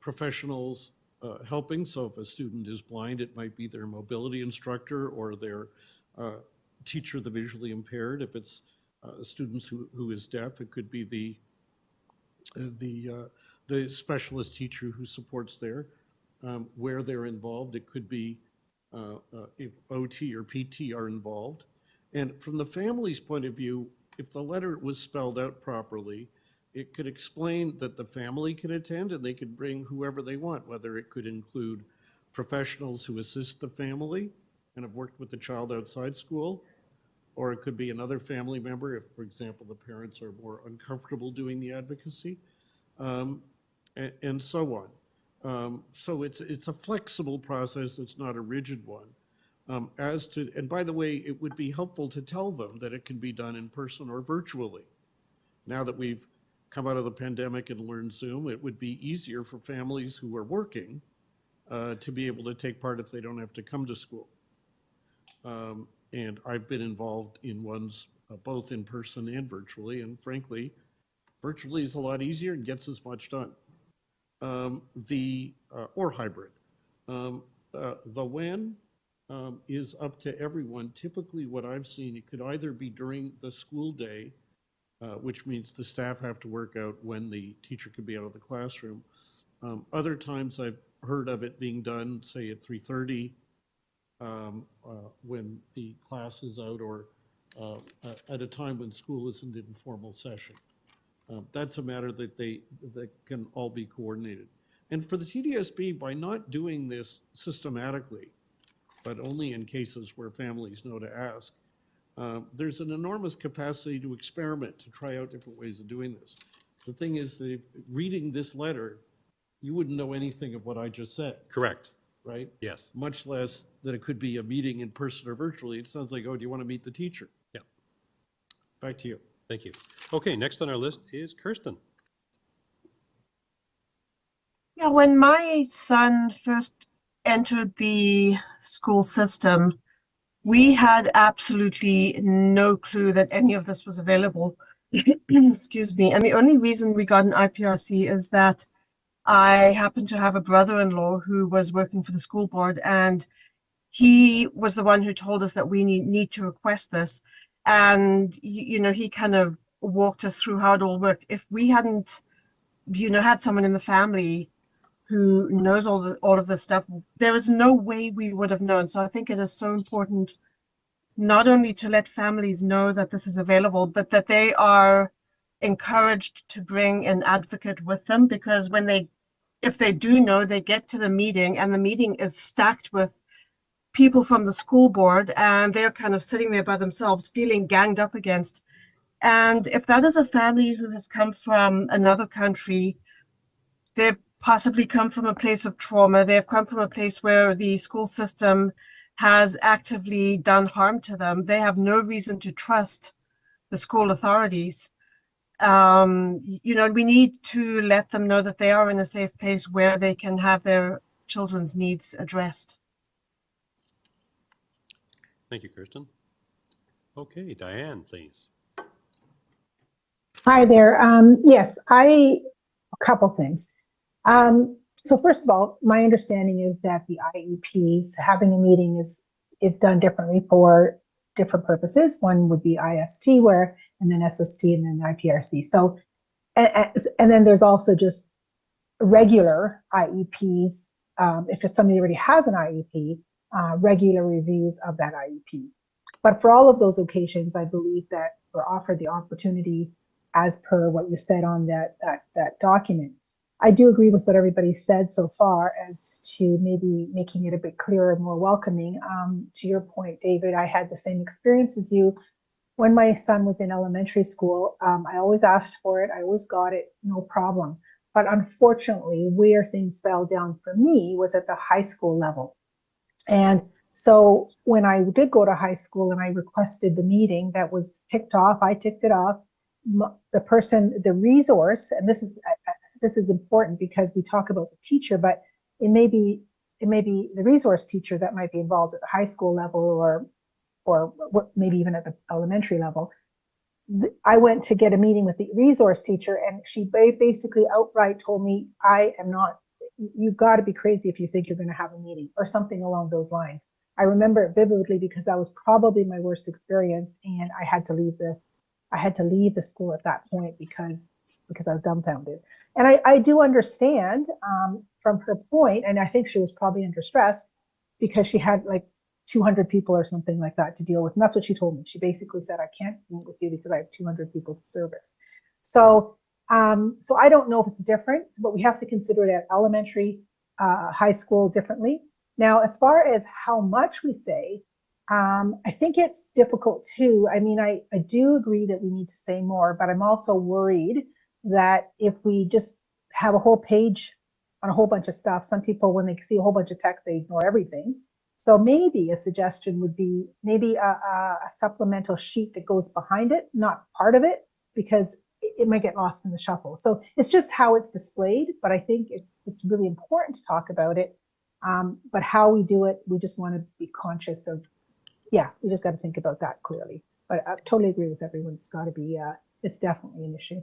professionals helping, so if a student is blind, it might be their mobility instructor or their teacher, the visually impaired. If it's students who is deaf, it could be the specialist teacher who supports there. Where they're involved, it could be if OT or PT are involved. And from the family's point of view, if the letter was spelled out properly, it could explain that the family can attend and they could bring whoever they want, whether it could include professionals who assist the family and have worked with the child outside school, or it could be another family member if, for example, the parents are more uncomfortable doing the advocacy, and so on. So it's a flexible process. It's not a rigid one. And by the way, it would be helpful to tell them that it can be done in person or virtually. Now that we've come out of the pandemic and learned Zoom, it would be easier for families who are working to be able to take part if they don't have to come to school. And I've been involved in ones both in person and virtually, and frankly, virtually is a lot easier and gets as much done. Or hybrid. The when is up to everyone. Typically what I've seen, it could either be during the school day, which means the staff have to work out when the teacher could be out of the classroom. Other times I've heard of it being done, say at 3:30 when the class is out, or at a time when school isn't in formal session. That's a matter that can all be coordinated. And for the TDSB, by not doing this systematically, but only in cases where families know to ask, There's an enormous capacity to experiment, to try out different ways of doing this. The thing is that reading this letter, you wouldn't know anything of what I just said. Correct. Right? Yes. Much less that it could be a meeting in person or virtually. It sounds like, oh, do you want to meet the teacher? Yeah. Back to you. Thank you. Okay, next on our list is Kirsten. Yeah, when my son first entered the school system, we had absolutely no clue that any of this was available. Excuse me. And the only reason we got an IPRC is that I happened to have a brother-in-law who was working for the school board, and he was the one who told us that we need to request this. And, you know, he kind of walked us through how it all worked. If we hadn't, you know, had someone in the family who knows all of this stuff, there is no way we would have known. So I think it is so important not only to let families know that this is available, but that they are encouraged to bring an advocate with them, because if they do know, they get to the meeting and the meeting is stacked with people from the school board and they're kind of sitting there by themselves feeling ganged up against. And if that is a family who has come from another country, they've possibly come from a place of trauma, they've come from a place where the school system has actively done harm to them, they have no reason to trust the school authorities. You know, we need to let them know that they are in a safe place where they can have their children's needs addressed. Thank you, Kirsten. Okay, Diane, please. Hi there. Yes, a couple things. So first of all, my understanding is that the IEPs, having a meeting is done differently for different purposes. One would be IST and then SST and then IPRC. So, and then there's also just regular IEPs. If somebody already has an IEP, regular reviews of that IEP. But for all of those occasions, I believe that we're offered the opportunity, as per what you said on that document. I do agree with what everybody said so far as to maybe making it a bit clearer and more welcoming. To your point, David, I had the same experience as you. When my son was in elementary school, I always asked for it. I always got it, no problem. But unfortunately, where things fell down for me was at the high school level. And so when I did go to high school and I requested the meeting, that was ticked off. I ticked it off. The resource, and this is important because we talk about the teacher, but it may be the resource teacher that might be involved at the high school level or maybe even at the elementary level. I went to get a meeting with the resource teacher and she basically outright told me, you've got to be crazy if you think you're going to have a meeting, or something along those lines. I remember it vividly because that was probably my worst experience, and I had to leave the school at that point because I was dumbfounded. And I do understand from her point, and I think she was probably under stress because she had like 200 people or something like that to deal with. And that's what she told me. She basically said, I can't meet with you because I have 200 people to service. So I don't know if it's different, but we have to consider it at elementary, high school differently. Now, as far as how much we say, I think it's difficult too. I mean, I do agree that we need to say more, but I'm also worried that if we just have a whole page on a whole bunch of stuff, some people, when they see a whole bunch of text, they ignore everything. So maybe a suggestion would be maybe a supplemental sheet that goes behind it, not part of it, because it might get lost in the shuffle. So it's just how it's displayed, but I think it's really important to talk about it. But how we do it, we just want to be conscious of, we just got to think about that clearly. But I totally agree with everyone. It's got to be, it's definitely an issue.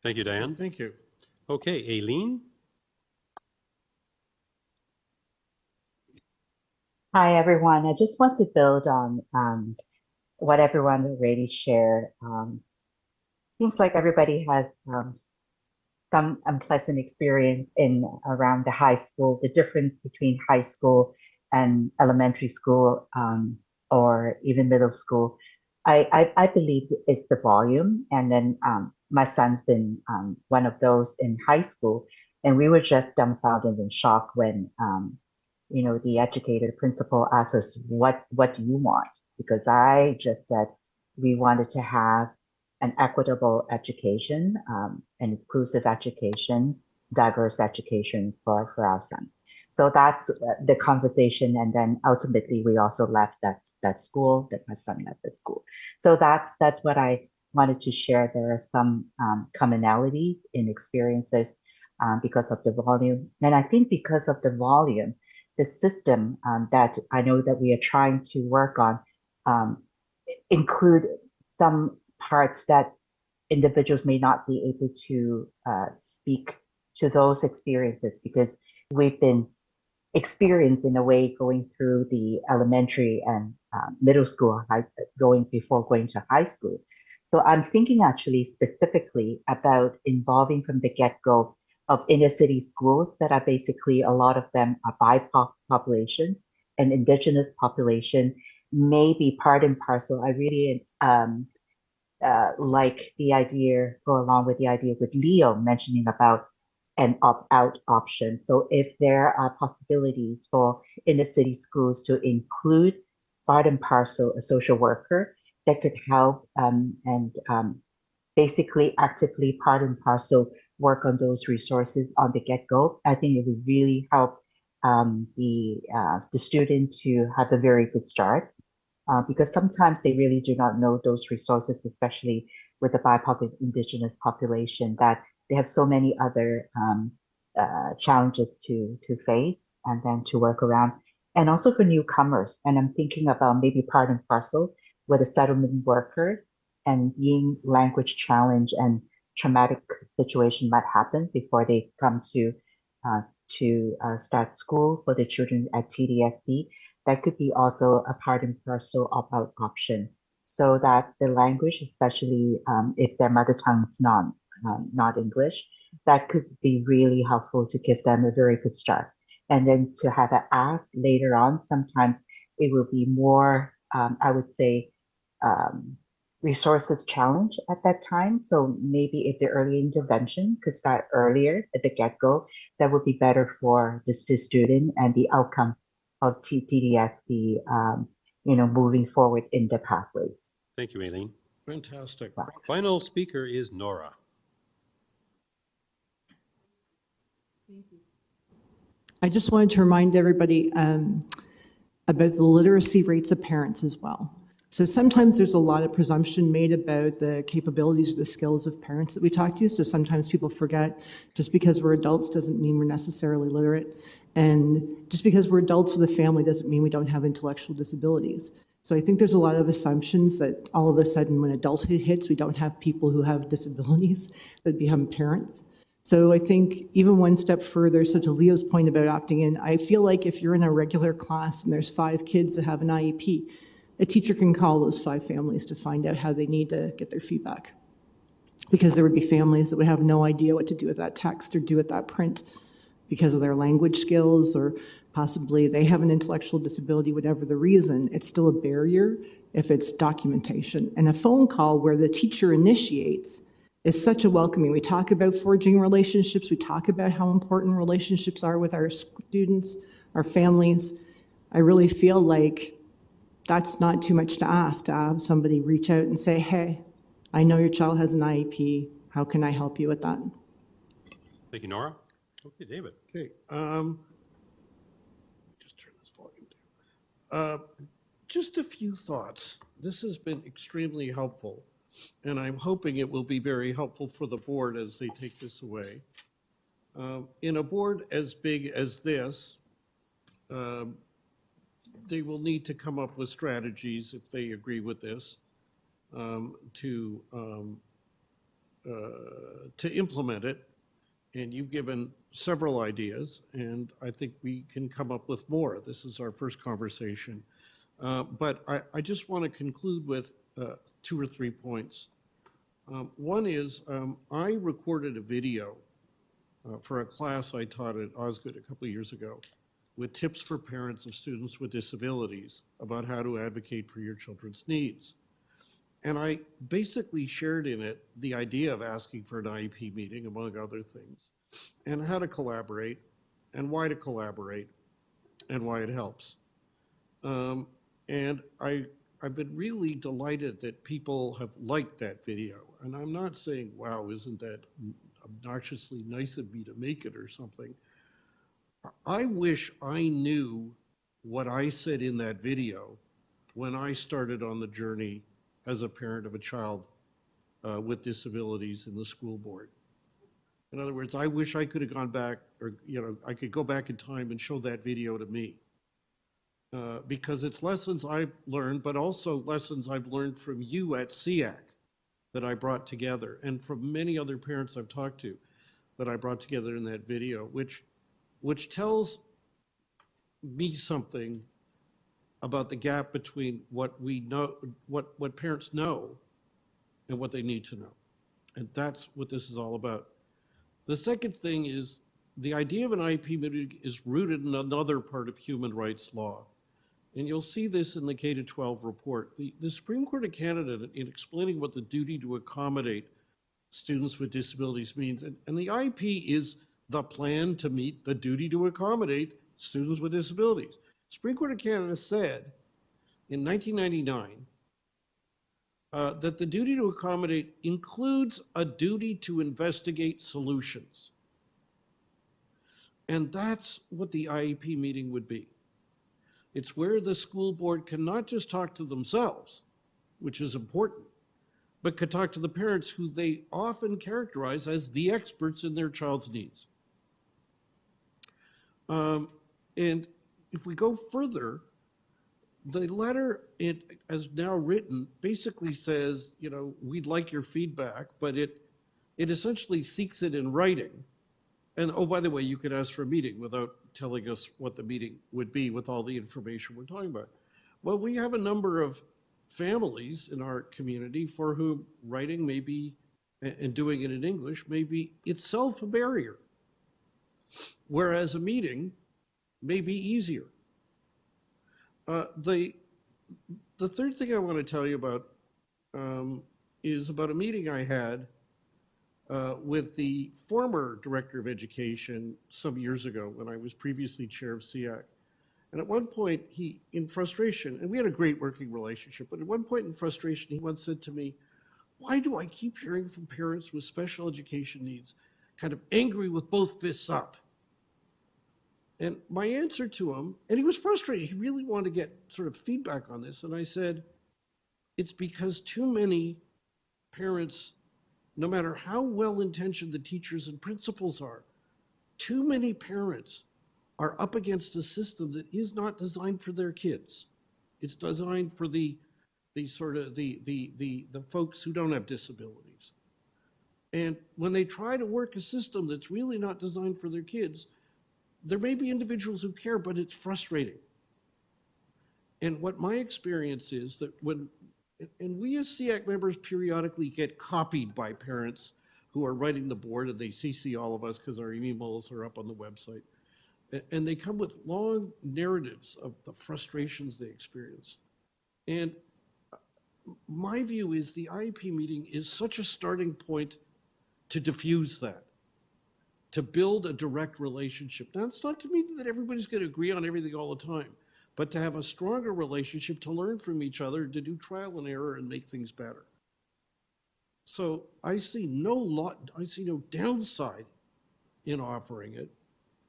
Thank you, Diane. Thank you. Okay, Aileen. Hi, everyone. I just want to build on what everyone already shared. Seems like everybody has some unpleasant experience around the high school, the difference between high school and elementary school or even middle school. I believe it's the volume. And then my son's been one of those in high school, and we were just dumbfounded and shocked when the educator, principal asked us, what do you want? because I just said we wanted to have an equitable education, an inclusive education, diverse education for our son. So that's the conversation. And then ultimately, we also left that school, that my son left that school. So that's what I wanted to share. There are some commonalities in experiences because of the volume. And I think because of the volume, the system that I know that we are trying to work on include some parts that individuals may not be able to speak to those experiences because we've been experienced in a way going through the elementary and middle school, before going to high school. So I'm thinking actually specifically about involving from the get-go of inner city schools that are basically, a lot of them are BIPOC populations and indigenous population, may be part and parcel. I really like the idea, go along with the idea with Leo mentioning about an opt-out option. So if there are possibilities for inner city schools to include part and parcel a social worker that could help and basically actively part and parcel work on those resources on the get-go, I think it would really help the student to have a very good start. Because sometimes they really do not know those resources, especially with the BIPOC indigenous population, that they have so many other challenges to face and then to work around. And also for newcomers, and I'm thinking about maybe part and parcel with a settlement worker and being language challenged and traumatic situation might happen before they come to start school for the children at TDSB. That could be also a part and parcel opt-out option, so that the language, especially if their mother tongue is not English, that could be really helpful to give them a very good start. And then to have an ask later on, sometimes it will be more, I would say, resources challenge at that time. So maybe if the early intervention could start earlier at the get-go, that would be better for the student and the outcome of TDSB, moving forward in the pathways. Thank you, Aileen. Fantastic. Final speaker is Nora. I just wanted to remind everybody about the literacy rates of parents as well. So sometimes there's a lot of presumption made about the capabilities or the skills of parents that we talk to. So sometimes people forget just because we're adults doesn't mean we're necessarily literate. And just because we're adults with a family doesn't mean we don't have intellectual disabilities. So I think there's a lot of assumptions that all of a sudden when adulthood hits, we don't have people who have disabilities that become parents. So I think even one step further, so to Leo's point about opting in, I feel like if you're in a regular class and there's 5 kids that have an IEP, a teacher can call those 5 families to find out how they need to get their feedback. Because there would be families that would have no idea what to do with that text or do with that print because of their language skills, or possibly they have an intellectual disability, whatever the reason. It's still a barrier if it's documentation. And a phone call where the teacher initiates is such a welcoming. We talk about forging relationships. We talk about how important relationships are with our students, our families. I really feel like that's not too much to ask, to have somebody reach out and say, hey, I know your child has an IEP. How can I help you with that? Thank you, Nora. Okay, David. Okay. Just turn this volume down. Just a few thoughts. This has been extremely helpful, and I'm hoping it will be very helpful for the board as they take this away. In a board as big as this, they will need to come up with strategies, if they agree with this, to implement it. And you've given several ideas, and I think we can come up with more. This is our first conversation. But I just want to conclude with 2 or 3 points. One is I recorded a video for a class I taught at Osgood a couple of years ago with tips for parents of students with disabilities about how to advocate for your children's needs. And I basically shared in it the idea of asking for an IEP meeting, among other things, and how to collaborate, and why to collaborate, and why it helps. And I I've been really delighted that people have liked that video. And I'm not saying, wow, isn't that obnoxiously nice of me to make it or something. I wish I knew what I said in that video when I started on the journey as a parent of a child with disabilities in the school board. In other words, I wish I could have gone back, or I could go back in time and show that video to me. Because it's lessons I've learned, but also lessons I've learned from you at SEAC that I brought together, and from many other parents I've talked to that I brought together in that video, which tells me something about the gap between what we know, what parents know, and what they need to know. And that's what this is all about. The second thing is the idea of an IEP meeting is rooted in another part of human rights law. And you'll see this in the K-12 report. The Supreme Court of Canada, in explaining what the duty to accommodate students with disabilities means, and the IEP is the plan to meet the duty to accommodate students with disabilities. Supreme Court of Canada said in 1999 that the duty to accommodate includes a duty to investigate solutions. And that's what the IEP meeting would be. It's where the school board can not just talk to themselves, which is important, but could talk to the parents who they often characterize as the experts in their child's needs. And if we go further, the letter, as now written, basically says, we'd like your feedback, but it essentially seeks it in writing. And oh, by the way, you could ask for a meeting without telling us what the meeting would be with all the information we're talking about. Well, we have a number of families in our community for whom writing may be, and doing it in English, may be itself a barrier, whereas a meeting may be easier. The third thing I want to tell you about is about a meeting I had with the former director of education some years ago when I was previously chair of SEAC. And at one point, he, in frustration, and we had a great working relationship, but at one point in frustration, he once said to me, why do I keep hearing from parents with special education needs kind of angry with both fists up? And my answer to him, and he was frustrated, he really wanted to get sort of feedback on this, and I said, it's because too many parents, no matter how well-intentioned the teachers and principals are, too many parents are up against a system that is not designed for their kids. It's designed for the folks who don't have disabilities. And when they try to work a system that's really not designed for their kids, there may be individuals who care, but it's frustrating. And what my experience is that and we as SEAC members periodically get copied by parents who are writing the board, and they CC all of us because our emails are up on the website. And they come with long narratives of the frustrations they experience. And my view is the IEP meeting is such a starting point to diffuse that, to build a direct relationship. Now, it's not to mean that everybody's going to agree on everything all the time, but to have a stronger relationship, to learn from each other, to do trial and error and make things better. So I see no downside in offering it,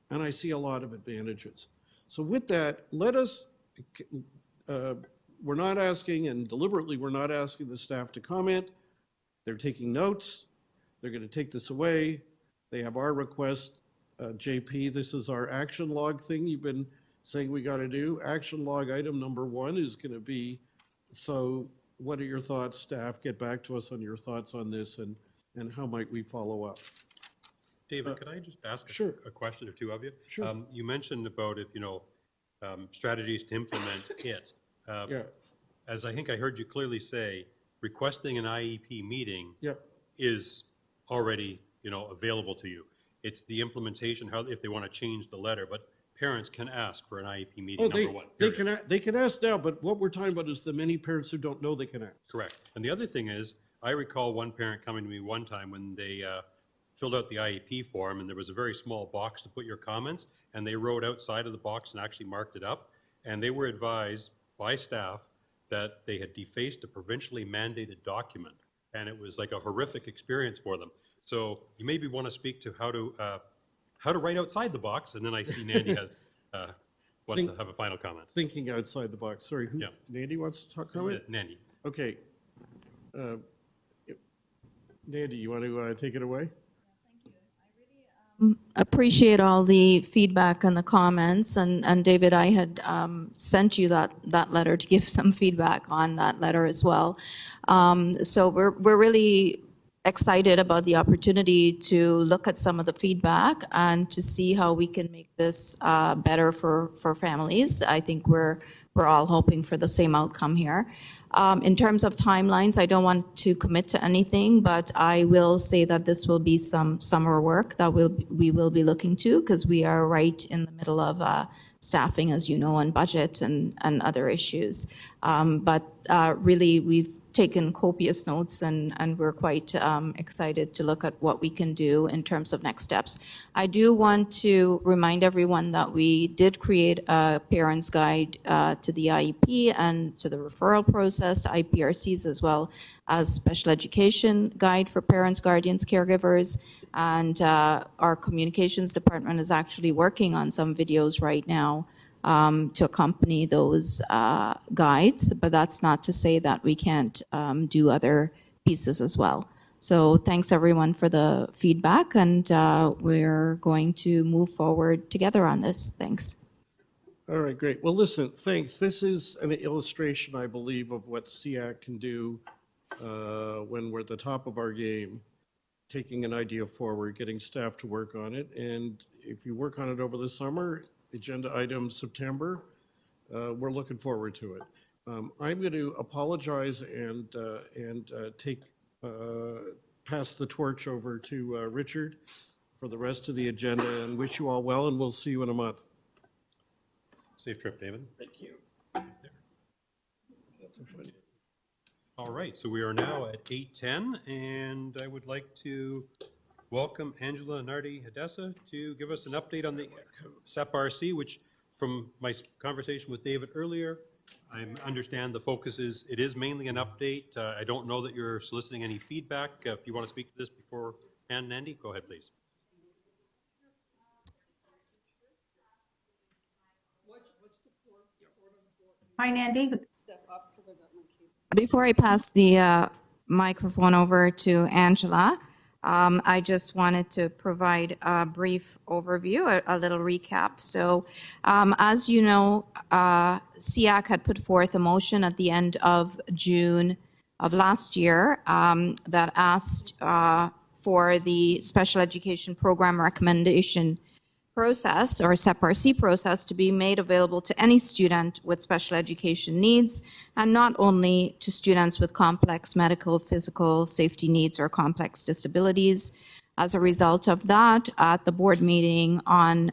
and I see a lot of advantages. So with that, we're not asking, and deliberately we're not asking the staff to comment. They're taking notes. They're going to take this away. They have our request. JP, this is our action log thing you've been saying we got to do. Action log item number 1 is going to be, so what are your thoughts, staff? Get back to us on your thoughts on this, and how might we follow up? David, could I just ask sure. a question or two of you? Sure. You mentioned about it, strategies to implement it. Yeah. As I think I heard you clearly say, requesting an IEP meeting is already, available to you. It's the implementation, if they want to change the letter, but parents can ask for an IEP meeting, number 1. They can ask now, but what we're talking about is the many parents who don't know they can ask. Correct. And the other thing is, I recall one parent coming to me one time when they filled out the IEP form, and there was a very small box to put your comments, and they wrote outside of the box and actually marked it up, and they were advised by staff that they had defaced a provincially mandated document, and it was like a horrific experience for them. So you maybe want to speak to how to write outside the box, and then I see Nandy has wants to have a final comment. Thinking outside the box. Sorry, who? Yeah. Nandy wants to comment? Nandy. Okay. Nandy, you want to take it away? Appreciate all the feedback and the comments, and David, I had sent you that letter to give some feedback on that letter as well. So we're really excited about the opportunity to look at some of the feedback and to see how we can make this better for families. I think we're all hoping for the same outcome here. In terms of timelines, I don't want to commit to anything, but I will say that this will be some summer work that we will be looking to, because we are right in the middle of staffing, as you know, and budget and other issues. But really, we've taken copious notes, and we're quite excited to look at what we can do in terms of next steps. I do want to remind everyone that we did create a parents guide to the IEP and to the referral process, IPRCs, as well as special education guide for parents, guardians, caregivers. And our communications department is actually working on some videos right now to accompany those guides, but that's not to say that we can't do other pieces as well. So thanks everyone for the feedback, and we're going to move forward together on this. Thanks. All right, great. Well, listen, thanks. This is an illustration, I believe, of what SEAC can do when we're at the top of our game, taking an idea forward, getting staff to work on it. And if you work on it over the summer, agenda item September, we're looking forward to it. I'm going to apologize and pass the torch over to Richard for the rest of the agenda, and wish you all well, and we'll see you in a month. Safe trip, David. Thank you. All right, so we are now at 8:10, and I would like to welcome Angela Nardi-Hadessa to give us an update on the SEPRC, which from my conversation with David earlier, I understand the focus is, it is mainly an update. I don't know that you're soliciting any feedback. If you want to speak to this beforehand, Nandy, go ahead, please. Hi, Nandy. Before I pass the microphone over to Angela, I just wanted to provide a brief overview, a little recap. So as you know, SEAC had put forth a motion at the end of June of last year that asked for the special education program recommendation process, or SEPRC process, to be made available to any student with special education needs, and not only to students with complex medical, physical, safety needs, or complex disabilities. As a result of that, at the board meeting on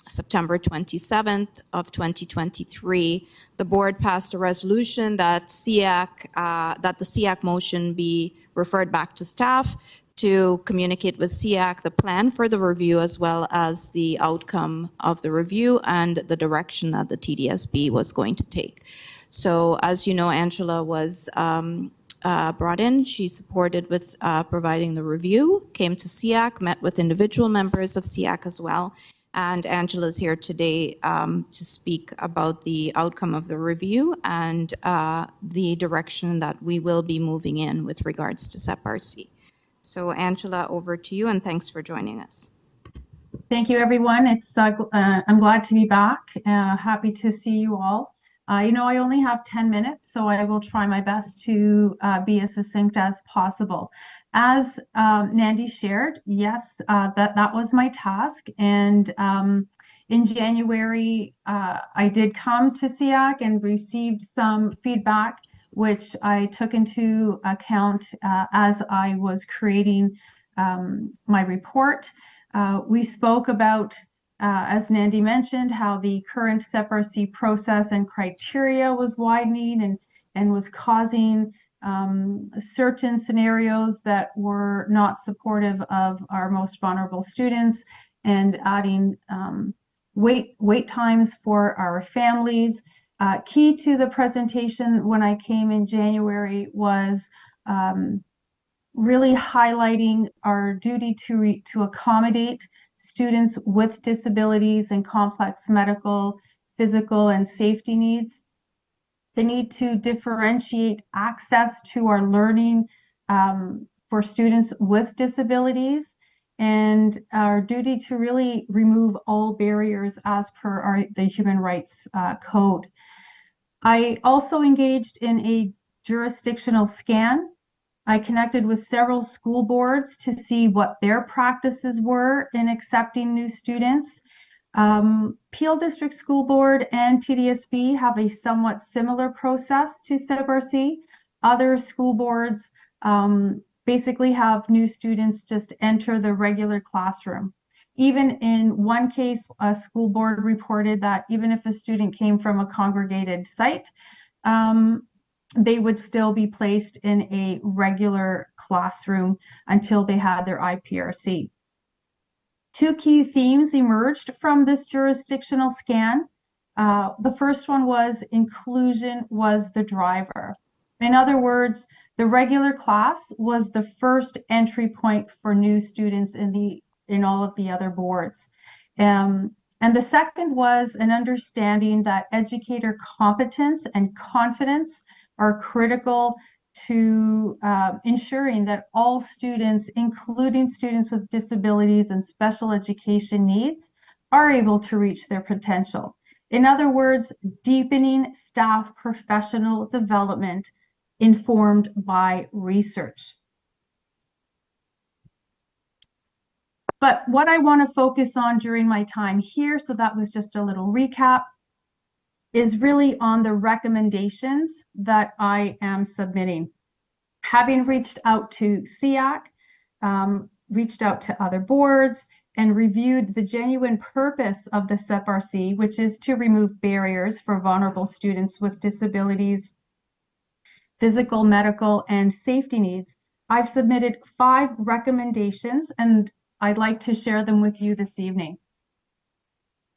September 27th of 2023, the board passed a resolution that the SEAC motion be referred back to staff to communicate with SEAC the plan for the review, as well as the outcome of the review and the direction that the TDSB was going to take. So as you know, Angela was brought in. She supported with providing the review, came to SEAC, met with individual members of SEAC as well. And Angela's here today to speak about the outcome of the review and the direction that we will be moving in with regards to SEPRC. So Angela, over to you, and thanks for joining us. Thank you, everyone. I'm glad to be back. Happy to see you all. I only have 10 minutes, so I will try my best to be as succinct as possible. As Nandy shared, yes, that was my task. And in January, I did come to SEAC and received some feedback, which I took into account as I was creating my report. We spoke about, as Nandy mentioned, how the current SEPRC process and criteria was widening and was causing certain scenarios that were not supportive of our most vulnerable students, and adding wait times for our families, Key to the presentation when I came in January was really highlighting our duty to accommodate students with disabilities and complex medical, physical, and safety needs. The need to differentiate access to our learning for students with disabilities, and our duty to really remove all barriers as per the Human Rights Code. I also engaged in a jurisdictional scan. I connected with several school boards to see what their practices were in accepting new students. Peel District School Board and TDSB have a somewhat similar process to CIBRC. Other school boards basically have new students just enter the regular classroom. Even in one case, a school board reported that even if a student came from a congregated site, they would still be placed in a regular classroom until they had their IPRC. Two key themes emerged from this jurisdictional scan. The first one was inclusion was the driver. In other words, the regular class was the first entry point for new students in all of the other boards. And the second was an understanding that educator competence and confidence are critical to ensuring that all students, including students with disabilities and special education needs, are able to reach their potential. In other words, deepening staff professional development informed by research. But what I want to focus on during my time here, so that was just a little recap, is really on the recommendations that I am submitting. Having reached out to SEAC, reached out to other boards, and reviewed the genuine purpose of the CIBRC, which is to remove barriers for vulnerable students with disabilities, physical, medical, and safety needs, I've submitted 5 recommendations, and I'd like to share them with you this evening.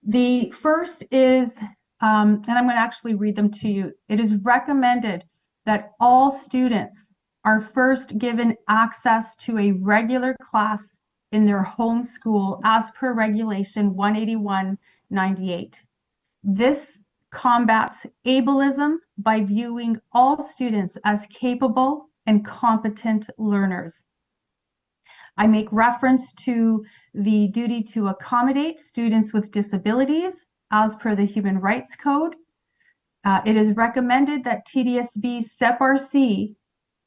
The first is, and I'm going to actually read them to you. It is recommended that all students are first given access to a regular class in their home school as per Regulation 181/98. This combats ableism by viewing all students as capable and competent learners. I make reference to the duty to accommodate students with disabilities as per the Human Rights Code. It is recommended that TDSB's CIBRC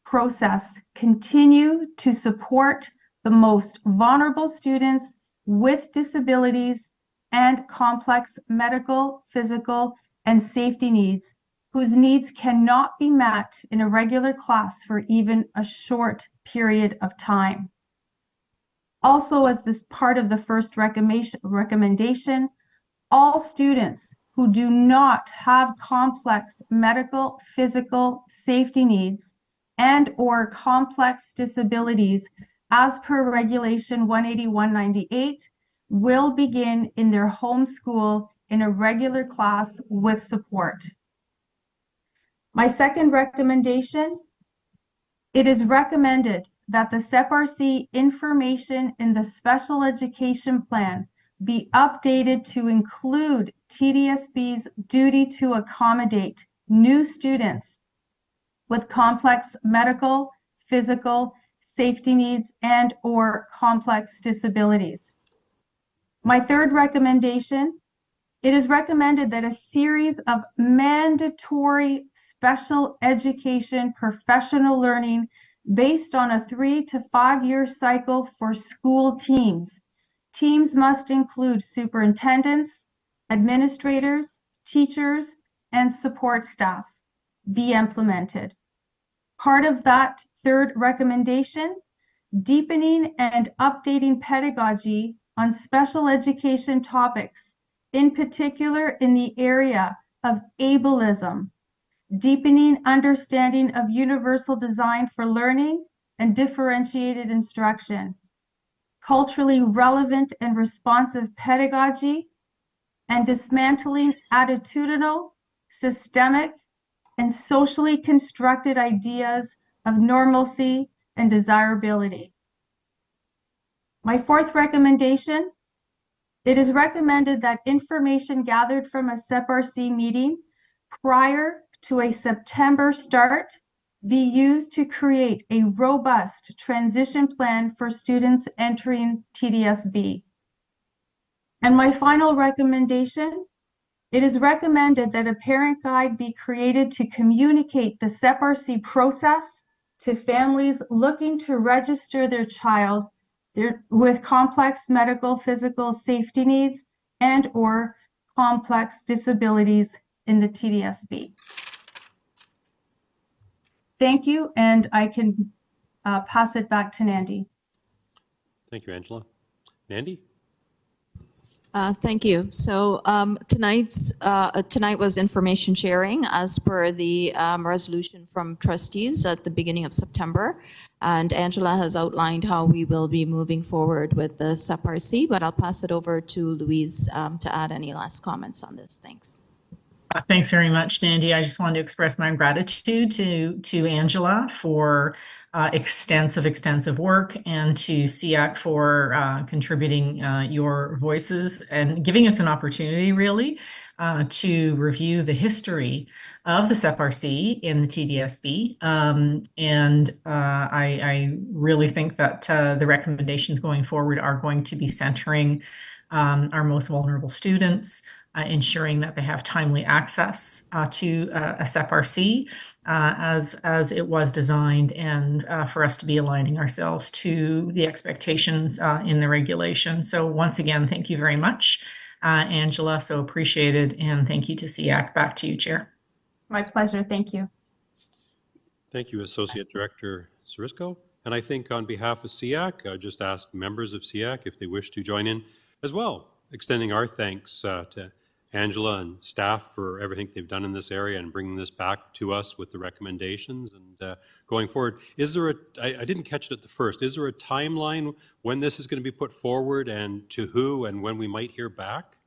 process continue to support the most vulnerable students with disabilities and complex medical, physical, and safety needs whose needs cannot be met in a regular class for even a short period of time. Also, as this part of the first recommendation, all students who do not have complex medical, physical, safety needs and/or complex disabilities as per Regulation 181/98 will begin in their home school in a regular class with support. My second recommendation, it is recommended that the CIBRC information in the special education plan be updated to include TDSB's duty to accommodate new students with complex medical, physical, safety needs, and/or complex disabilities. My third recommendation, it is recommended that a series of mandatory special education professional learning based on a 3 to 5 year cycle for school teams. Teams must include superintendents, administrators, teachers, and support staff. Be implemented. Part of that third recommendation, deepening and updating pedagogy on special education topics, in particular in the area of ableism, deepening understanding of universal design for learning and differentiated instruction, culturally relevant and responsive pedagogy, and dismantling attitudinal, systemic, and socially constructed ideas of normalcy and desirability. My fourth recommendation, it is recommended that information gathered from a SEPRC meeting prior to a September start be used to create a robust transition plan for students entering TDSB. And my final recommendation, it is recommended that a parent guide be created to communicate the SEPRC process to families looking to register their child with complex medical, physical safety needs and/or complex disabilities in the TDSB. Thank you, and I can pass it back to Nandi. Thank you, Angela. Nandi? Thank you. So tonight was information sharing as per the resolution from trustees at the beginning of September. And Angela has outlined how we will be moving forward with the SEPRC, but I'll pass it over to Louise to add any last comments on this. Thanks. Thanks very much, Nandi. I just wanted to express my gratitude to Angela for extensive work, and to SEAC for contributing your voices and giving us an opportunity really to review the history of the SEPRC in the TDSB. I really think that the recommendations going forward are going to be centering our most vulnerable students, ensuring that they have timely access to a SEPRC as it was designed, and for us to be aligning ourselves to the expectations in the regulation. So once again, thank you very much, Angela, so appreciated, and thank you to SEAC. Back to you, Chair. My pleasure, thank you. Thank you, Associate Director Sarisco. And I think on behalf of SEAC, I just ask members of SEAC if they wish to join in as well, extending our thanks to Angela and staff for everything they've done in this area and bringing this back to us with the recommendations and going forward. Is there I didn't catch it at the first, is there a timeline when this is going to be put forward and to who and when we might hear back?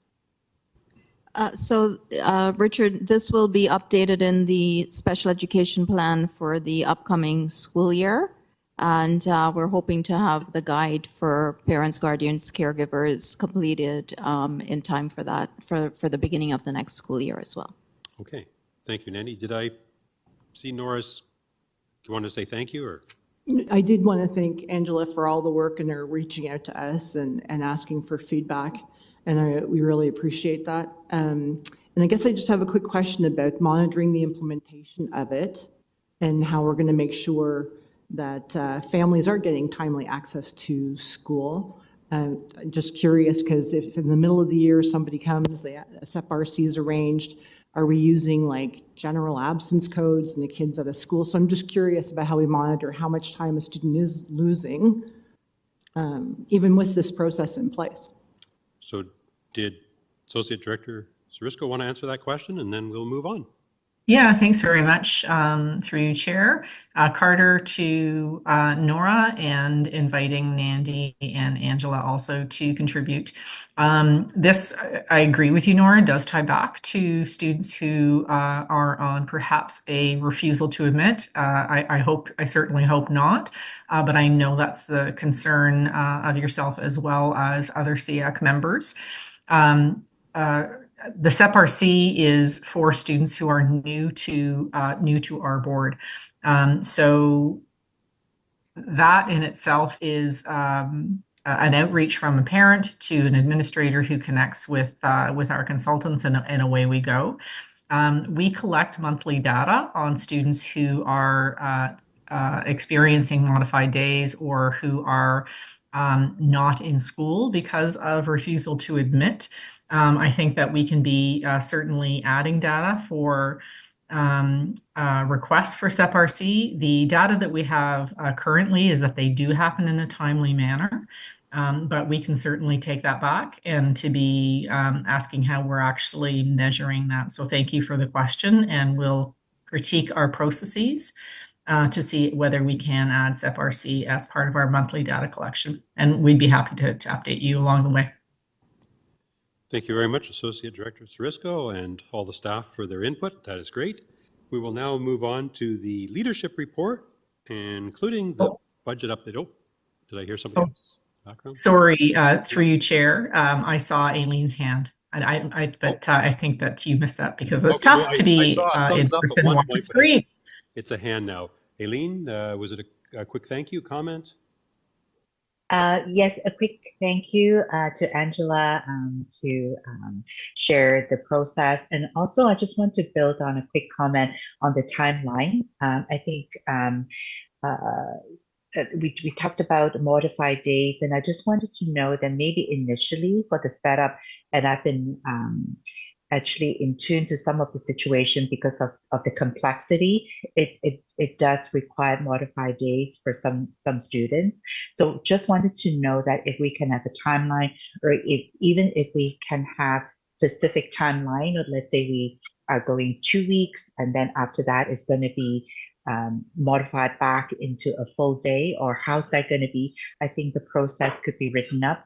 Richard, this will be updated in the special education plan for the upcoming school year. And we're hoping to have the guide for parents, guardians, caregivers completed in time for that, for the beginning of the next school year as well. Okay, thank you, Nandi. Did I see Norris? Do you want to say thank you? Or? I did want to thank Angela for all the work and her reaching out to us and asking for feedback. And we really appreciate that. And I guess I just have a quick question about monitoring the implementation of it and how we're going to make sure that families are getting timely access to school. I'm just curious, because if in the middle of the year somebody comes, a SEPRC is arranged, are we using like general absence codes and the kids out of school? So I'm just curious about how we monitor how much time a student is losing, even with this process in place. So did Associate Director Sarisco want to answer that question, and then we'll move on? Yeah, thanks very much, through you, Chair. Carter, to Nora, and inviting Nandi and Angela also to contribute. This, I agree with you, Nora, does tie back to students who are on perhaps a refusal to admit. I certainly hope not, but I know that's the concern of yourself as well as other SEAC members. The SEPRC is for students who are new to our board. So that in itself is an outreach from a parent to an administrator who connects with our consultants, and away we go. We collect monthly data on students who are experiencing modified days or who are not in school because of refusal to admit. I think that we can be certainly adding data for requests for SEPRC. The data that we have currently is that they do happen in a timely manner, but we can certainly take that back and to be asking how we're actually measuring that. So thank you for the question, and we'll critique our processes to see whether we can add SEPRC as part of our monthly data collection. And we'd be happy to update you along the way. Thank you very much, Associate Director Sarisco and all the staff for their input. That is great. We will now move on to the leadership report, including the budget update. Oh, did I hear somebody else? Background? Sorry, through you, Chair. I saw Aileen's hand. I think that you missed that because it's Okay, tough well, to I be saw a in thumbs up at person one watch the point, but screen. it's a hand now. Aileen, was it a quick thank you comment? Yes, a quick thank you to Angela to share the process. And also, I just want to build on a quick comment on the timeline. I think we talked about modified days, and I just wanted to know that maybe initially for the setup, and I've been actually in tune to some of the situation because of the complexity. It does require modified days for some students. So just wanted to know that if we can have a timeline, or even if we can have specific timeline, or let's say we are going 2 weeks, and then after that it's going to be modified back into a full day, or how's that going to be? I think the process could be written up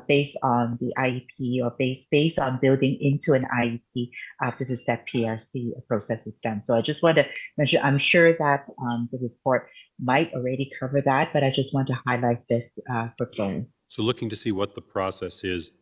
based on the IEP, or based on building into an IEP after the STEP PRC process is done. So I just want to mention, I'm sure that the report might already cover that, but I just want to highlight this for Florence. So looking to see what the process is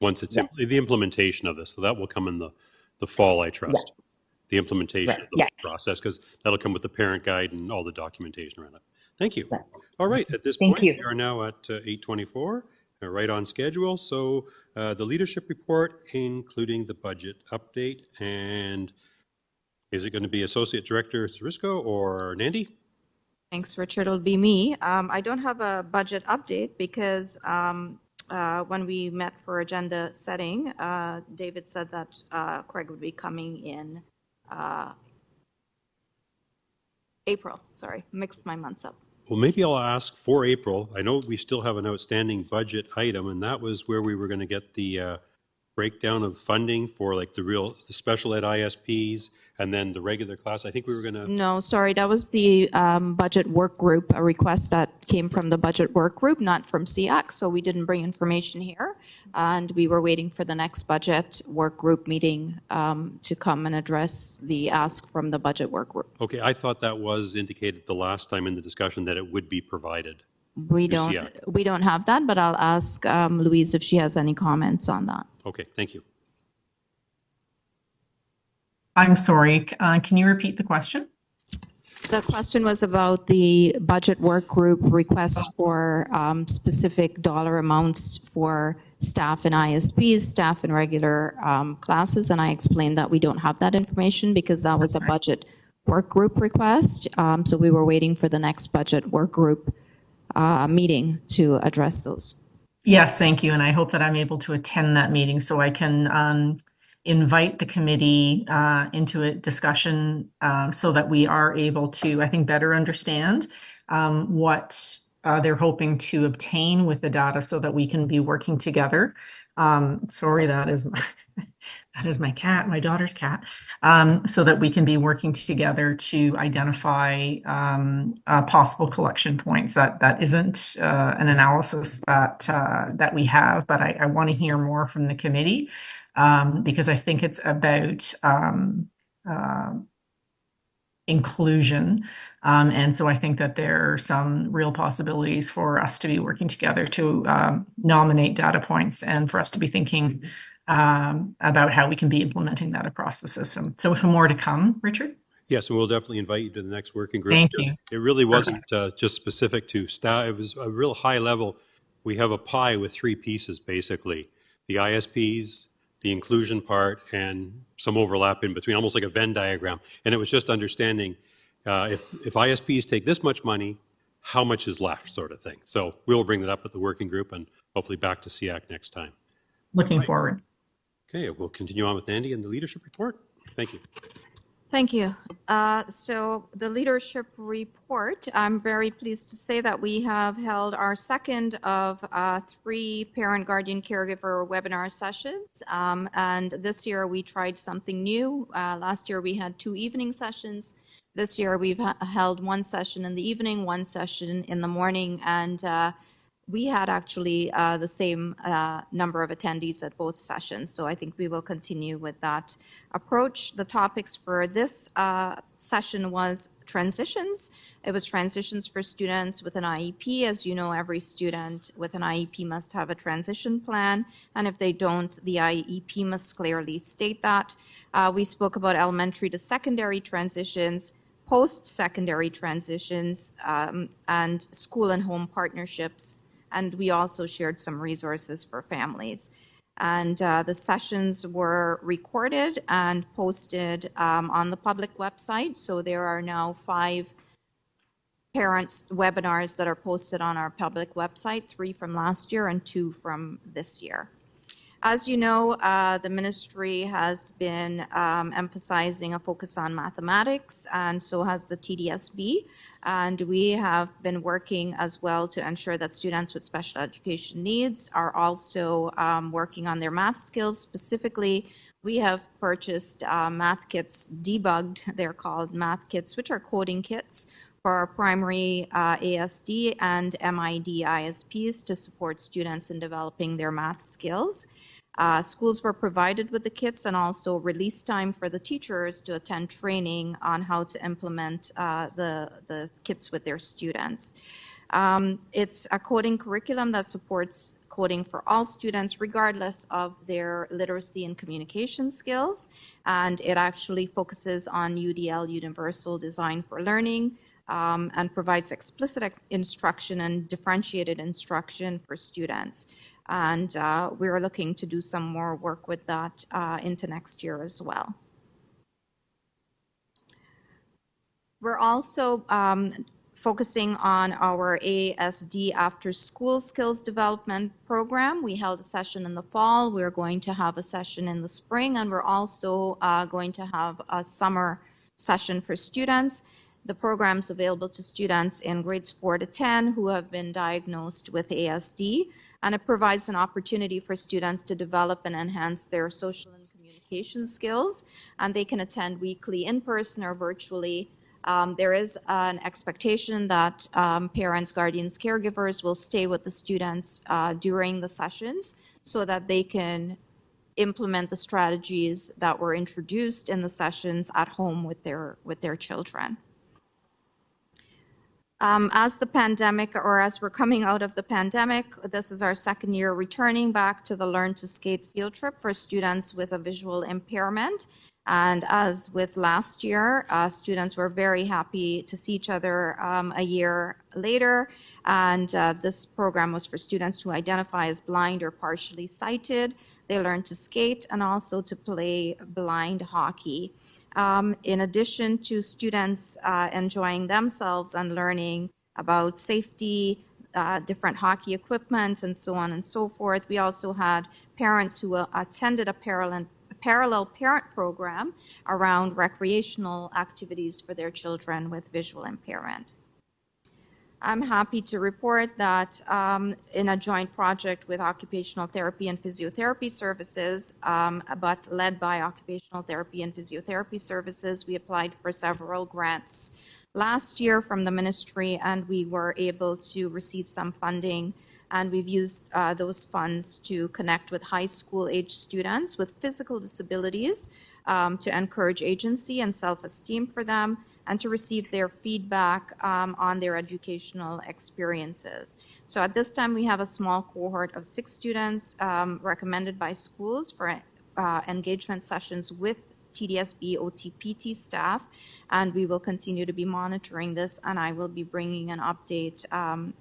once it's the implementation of this. So that will come in the fall, I trust. Yeah. The implementation of the Yeah. process, because that'll come with the parent guide and all the documentation around it. Thank you. Right. All right, at this Thank point, you. we are now at 8:24, right on schedule. So the leadership report, including the budget update, and is it going to be Associate Director Sarisco or Nandi? Thanks, Richard. It'll be me. I don't have a budget update because when we met for agenda setting, David said that Craig would be coming in April. Sorry, mixed my months up. Well, maybe I'll ask for April. I know we still have an outstanding budget item, and that was where we were going to get the breakdown of funding for like the special ed ISPs and then the regular class. I think we were going to. No, sorry, that was the budget work group, a request that came from the budget work group, not from CX. So we didn't bring information here. And we were waiting for the next budget work group meeting to come and address the ask from the budget work group. Okay, I thought that was indicated the last time in the discussion that it would be provided. We don't have that, but I'll ask Louise if she has any comments on that. Okay, thank you. I'm sorry, can you repeat the question? The question was about the budget work group requests for specific dollar amounts for staff in ISPs, staff in regular classes, and I explained that we don't have that information because that was a budget work group request. So we were waiting for the next budget work group meeting to address those. Yes, thank you. And I hope that I'm able to attend that meeting so I can invite the committee into a discussion so that we are able to, I think, better understand what they're hoping to obtain with the data so that we can be working together. Sorry, that is my cat, my daughter's cat, so that we can be working together to identify possible collection points. That isn't an analysis that we have, but I want to hear more from the committee because I think it's about inclusion. And so I think that there are some real possibilities for us to be working together to nominate data points and for us to be thinking about how we can be implementing that across the system. So with more to come, Richard? Yes, and we'll definitely invite you to the next working group. Thank you. It really wasn't just specific to staff. It was a real high level. We have a pie with 3 pieces, basically. The ISPs, the inclusion part, and some overlap in between, almost like a Venn diagram. And it was just understanding if ISPs take this much money, how much is left, sort of thing. So we'll bring that up at the working group and hopefully back to SEAC next time. Looking forward. Okay, we'll continue on with Andy and the leadership report. Thank you. Thank you. So the leadership report, I'm very pleased to say that we have held our second of 3 parent guardian caregiver webinar sessions. And this year we tried something new. Last year we had 2 evening sessions. This year we've held 1 session in the evening, 1 session in the morning. And we had actually the same number of attendees at both sessions, so I think we will continue with that approach. The topics for this session was transitions. It was transitions for students with an IEP. As you know, every student with an IEP must have a transition plan, and if they don't, the IEP must clearly state that. We spoke about elementary to secondary transitions, post-secondary transitions, and school and home partnerships. And we also shared some resources for families. And the sessions were recorded and posted on the public website. So there are now 5 parents webinars that are posted on our public website, 3 from last year and 2 from this year. As you know, the ministry has been emphasizing a focus on mathematics, and so has the TDSB. And we have been working as well to ensure that students with special education needs are also working on their math skills. Specifically, we have purchased math kits, debugged, they're called math kits, which are coding kits for our primary ASD and MID ISPs to support students in developing their math skills. Schools were provided with the kits and also release time for the teachers to attend training on how to implement the kits with their students. It's a coding curriculum that supports coding for all students regardless of their literacy and communication skills, and it actually focuses on UDL, Universal Design for Learning, and provides explicit instruction and differentiated instruction for students. And we're looking to do some more work with that into next year as well. We're also focusing on our ASD after school skills development program. We held a session in the fall. We're going to have a session in the spring, and we're also going to have a summer session for students. The program's available to students in grades 4 to 10 who have been diagnosed with ASD. And it provides an opportunity for students to develop and enhance their social and communication skills, and they can attend weekly in person or virtually. There is an expectation that parents, guardians, caregivers will stay with the students during the sessions so that they can implement the strategies that were introduced in the sessions at home with their children. As the pandemic, or as we're coming out of the pandemic, this is our second year returning back to the Learn to Skate field trip for students with a visual impairment. And as with last year, students were very happy to see each other a year later. And this program was for students who identify as blind or partially sighted. They learned to skate and also to play blind hockey. In addition to students enjoying themselves and learning about safety, different hockey equipment, and so on and so forth, we also had parents who attended a parallel parent program around recreational activities for their children with visual impairment. I'm happy to report that in a joint project with Occupational Therapy and Physiotherapy Services, but led by Occupational Therapy and Physiotherapy Services, we applied for several grants last year from the ministry, and we were able to receive some funding, and we've used those funds to connect with high school age students with physical disabilities to encourage agency and self-esteem for them, and to receive their feedback on their educational experiences. So at this time, we have a small cohort of 6 students recommended by schools for engagement sessions with TDSB OTPT staff, and we will continue to be monitoring this, and I will be bringing an update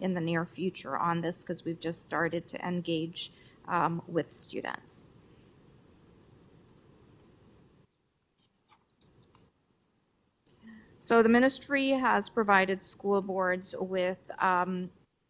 in the near future on this because we've just started to engage with students. So the ministry has provided school boards with a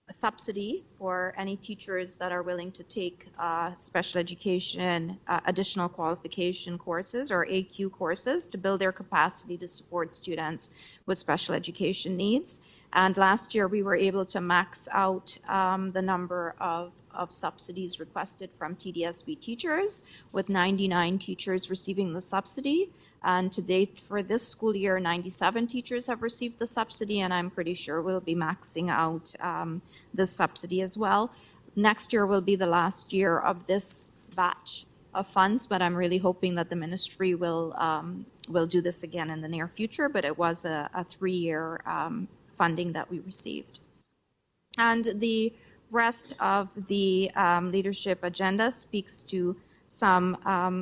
subsidy for any teachers that are willing to take special education, additional qualification courses or AQ courses to build their capacity to support students with special education needs. And last year we were able to max out the number of subsidies requested from TDSB teachers, with 99 teachers receiving the subsidy. And to date, for this school year, 97 teachers have received the subsidy, and I'm pretty sure we'll be maxing out this subsidy as well. Next year will be the last year of this batch of funds, but I'm really hoping that the ministry will do this again in the near future. But it was a 3-year funding that we received. And the rest of the leadership agenda speaks to some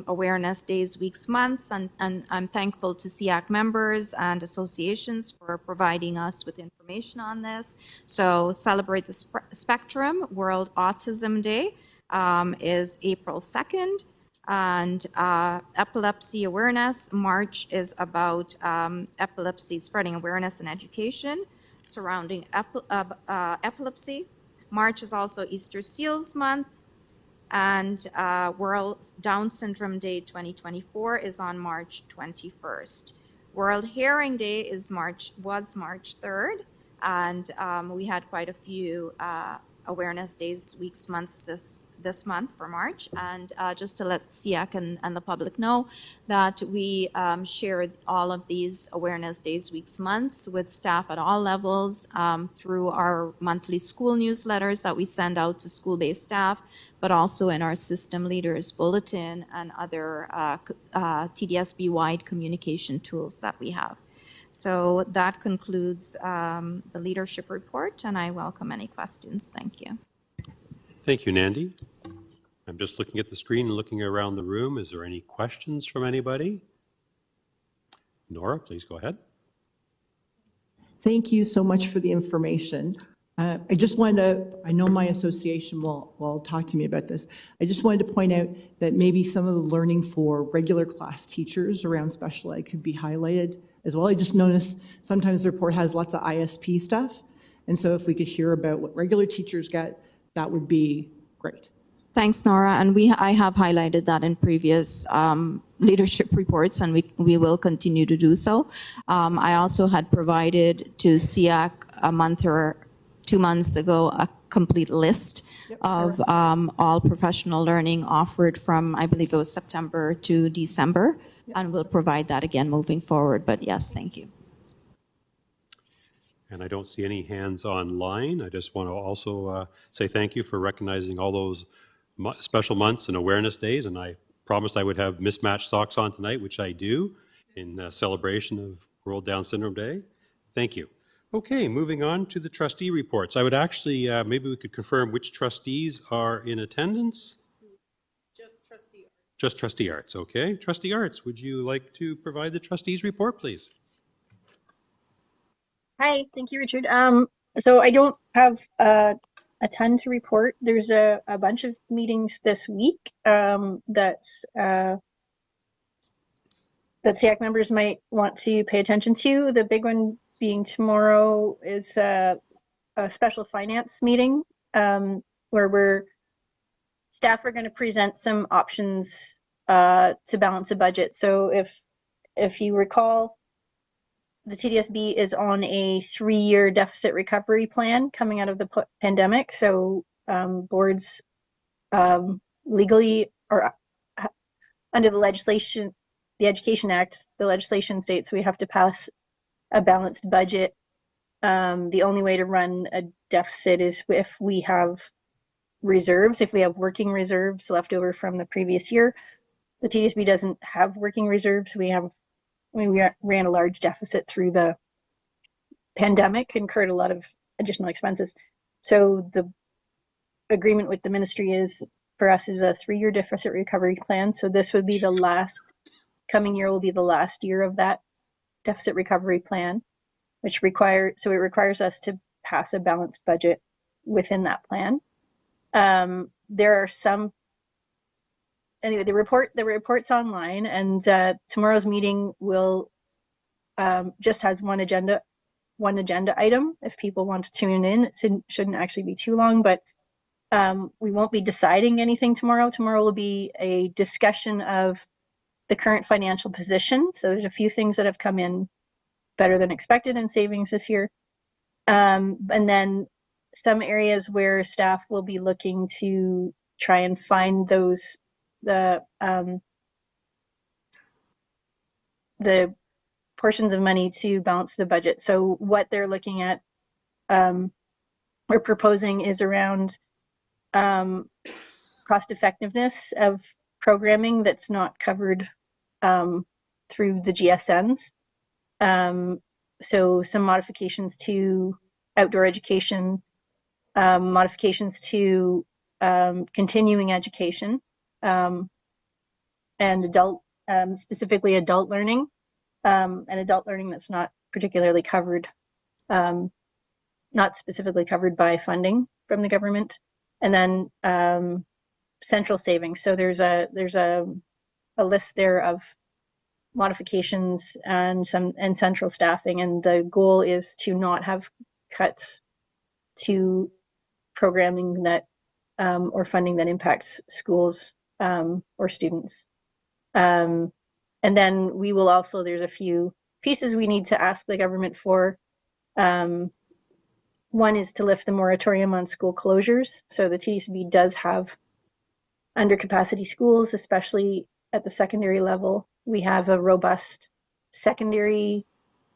awareness days, weeks, months, and I'm thankful to SEAC members and associations for providing us with information on this. So Celebrate the Spectrum World Autism Day is April 2nd, and Epilepsy Awareness March is about epilepsy, spreading awareness and education surrounding epilepsy. March is also Easter Seals Month, and World Down Syndrome Day 2024 is on March 21st. World Hearing Day was March 3rd, and we had quite a few awareness days, weeks, months this month for March. And just to let SEAC and the public know that we shared all of these awareness days, weeks, months with staff at all levels through our monthly school newsletters that we send out to school-based staff, but also in our system leaders bulletin and other TDSB-wide communication tools that we have. So that concludes the leadership report, and I welcome any questions. Thank you. Thank you, Nandi. I'm just looking at the screen and looking around the room. Is there any questions from anybody? Nora, please go ahead. Thank you so much for the information. I just wanted to, I know my association will talk to me about this. I just wanted to point out that maybe some of the learning for regular class teachers around special ed could be highlighted as well. I just noticed sometimes the report has lots of ISP stuff. And so if we could hear about what regular teachers get, that would be great. Thanks, Nora. And I have highlighted that in previous leadership reports, and we will continue to do so. I also had provided to SEAC a month or 2 months ago a complete list of all professional learning offered from, I believe it was September to December, and we'll provide that again moving forward. But yes, thank you. And I don't see any hands online. I just want to also say thank you for recognizing all those special months and awareness days. And I promised I would have mismatched socks on tonight, which I do, in celebration of World Down Syndrome Day. Thank you. Okay, moving on to the trustee reports. I would actually, maybe we could confirm which trustees are in attendance. Just trustee Arts. Just trustee Arts, okay. Trustee Arts, would you like to provide the trustees report, please? Hi, thank you, Richard. So I don't have a ton to report. There's a bunch of meetings this week that SEAC members might want to pay attention to. The big one being tomorrow is a special finance meeting where staff are going to present some options to balance a budget. So if you recall, the TDSB is on a 3-year deficit recovery plan coming out of the pandemic. So boards legally or under the legislation, the Education Act, the legislation states we have to pass a balanced budget. The only way to run a deficit is if we have reserves, if we have working reserves left over from the previous year. The TDSB doesn't have working reserves. We ran a large deficit through the pandemic, incurred a lot of additional expenses. So the agreement with the ministry is, for us, is a 3-year deficit recovery plan. So this would be the last, coming year will be the last year of that deficit recovery plan, which requires us to pass a balanced budget within that plan. There are some, anyway, the report's online, and tomorrow's meeting will just has one agenda item. If people want to tune in, it shouldn't actually be too long, but we won't be deciding anything tomorrow. Tomorrow will be a discussion of the current financial position. So there's a few things that have come in better than expected in savings this year. And then some areas where staff will be looking to try and find the the portions of money to balance the budget. So what they're looking at or proposing is around cost effectiveness of programming that's not covered through the GSNs. So some modifications to outdoor education, modifications to continuing education, and adult, specifically adult learning, and adult learning that's not particularly covered, not specifically covered by funding from the government, and then central savings. So there's a list there of modifications and central staffing, and the goal is to not have cuts to programming that or funding that impacts schools or students. And then we will also, there's a few pieces we need to ask the government for. One is to lift the moratorium on school closures. So the TDSB does have undercapacity schools, especially at the secondary level. We have a robust secondary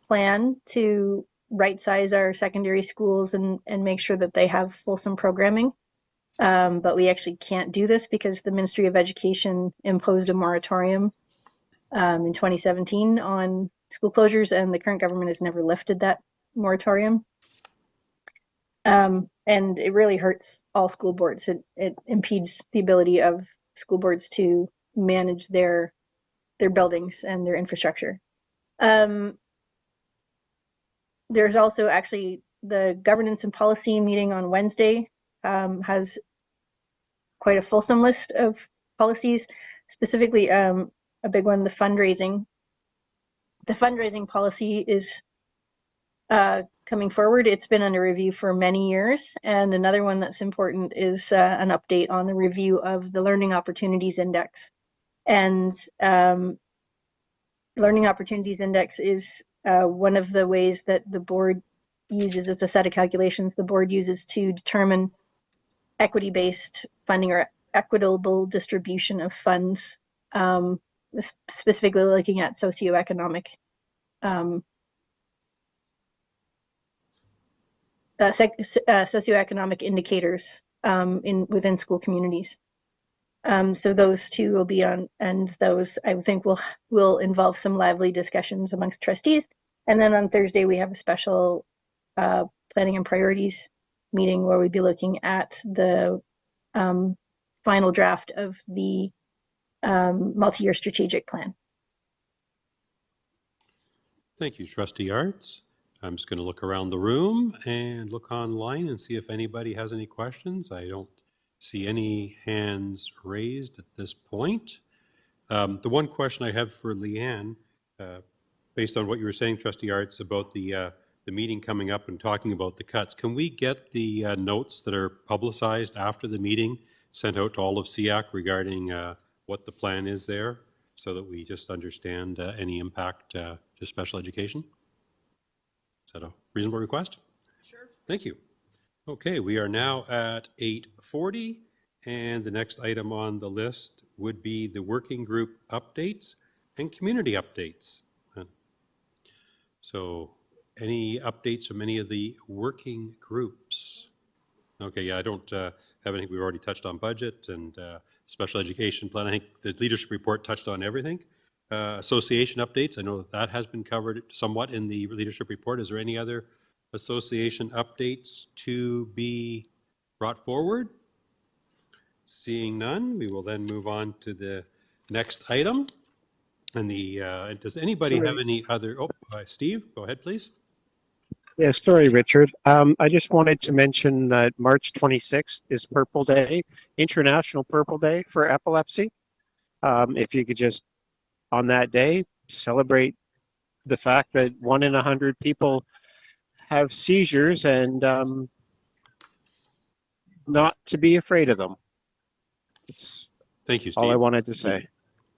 plan to right size our secondary schools and make sure that they have fulsome programming. But we actually can't do this because the Ministry of Education imposed a moratorium in 2017 on school closures, and the current government has never lifted that moratorium. And it really hurts all school boards. It impedes the ability of school boards to manage their buildings and their infrastructure. There's also actually the governance and policy meeting on Wednesday has quite a fulsome list of policies, specifically a big one, the fundraising. The fundraising policy is coming forward. It's been under review for many years. And another one that's important is an update on the review of the Learning Opportunities Index. And Learning Opportunities Index is one of the ways that the board uses, it's a set of calculations the board uses to determine equity-based funding or equitable distribution of funds, specifically looking at socioeconomic socioeconomic indicators within school communities. So those two will be on, and those I think will involve some lively discussions amongst trustees. And then on Thursday we have a special planning and priorities meeting where we'll be looking at the final draft of the multi-year strategic plan. Thank you, Trustee Arts. I'm just going to look around the room and look online and see if anybody has any questions. I don't see any hands raised at this point. The one question I have for Leanne, based on what you were saying, Trustee Arts, about the meeting coming up and talking about the cuts, can we get the notes that are publicized after the meeting sent out to all of SEAC regarding what the plan is there, so that we just understand any impact to special education? Is that a reasonable request? Sure. Thank you. Okay, we are now at 8:40, and the next item on the list would be the working group updates and community updates. So any updates from any of the working groups? Okay, yeah, I don't have anything. We've already touched on budget and special education plan. I think the leadership report touched on everything. Association updates, I know that has been covered somewhat in the leadership report. Is there any other association updates to be brought forward? Seeing none, we will then move on to the next item. And does anybody have any other, Steve, go ahead, please. Yeah, sorry, Richard. I just wanted to mention that March 26th is Purple Day, International Purple Day for Epilepsy. If you could just, on that day, celebrate the fact that 1 in 100 people have seizures, and not to be afraid of them. That's Thank you, Steve. all I wanted to say.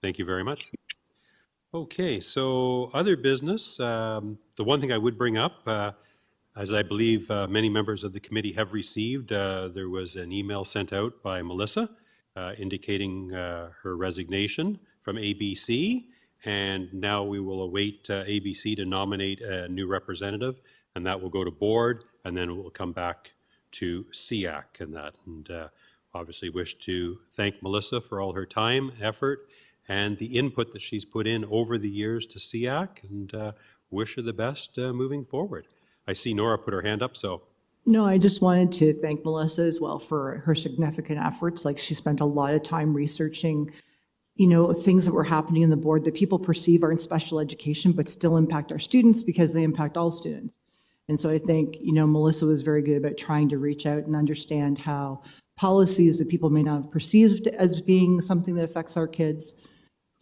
Thank you very much. Okay, so other business. The one thing I would bring up, as I believe many members of the committee have received, there was an email sent out by Melissa indicating her resignation from ABC, And now we will await ABC to nominate a new representative, and that will go to board, and then it will come back to SEAC and that. And obviously wish to thank Melissa for all her time, effort, and the input that she's put in over the years to SEAC, and wish her the best moving forward. I see Nora put her hand up, so. No, I just wanted to thank Melissa as well for her significant efforts. Like, she spent a lot of time researching, you know, things that were happening in the board that people perceive are in special education, but still impact our students because they impact all students. And so I think, you know, Melissa was very good about trying to reach out and understand how policies that people may not have perceived as being something that affects our kids,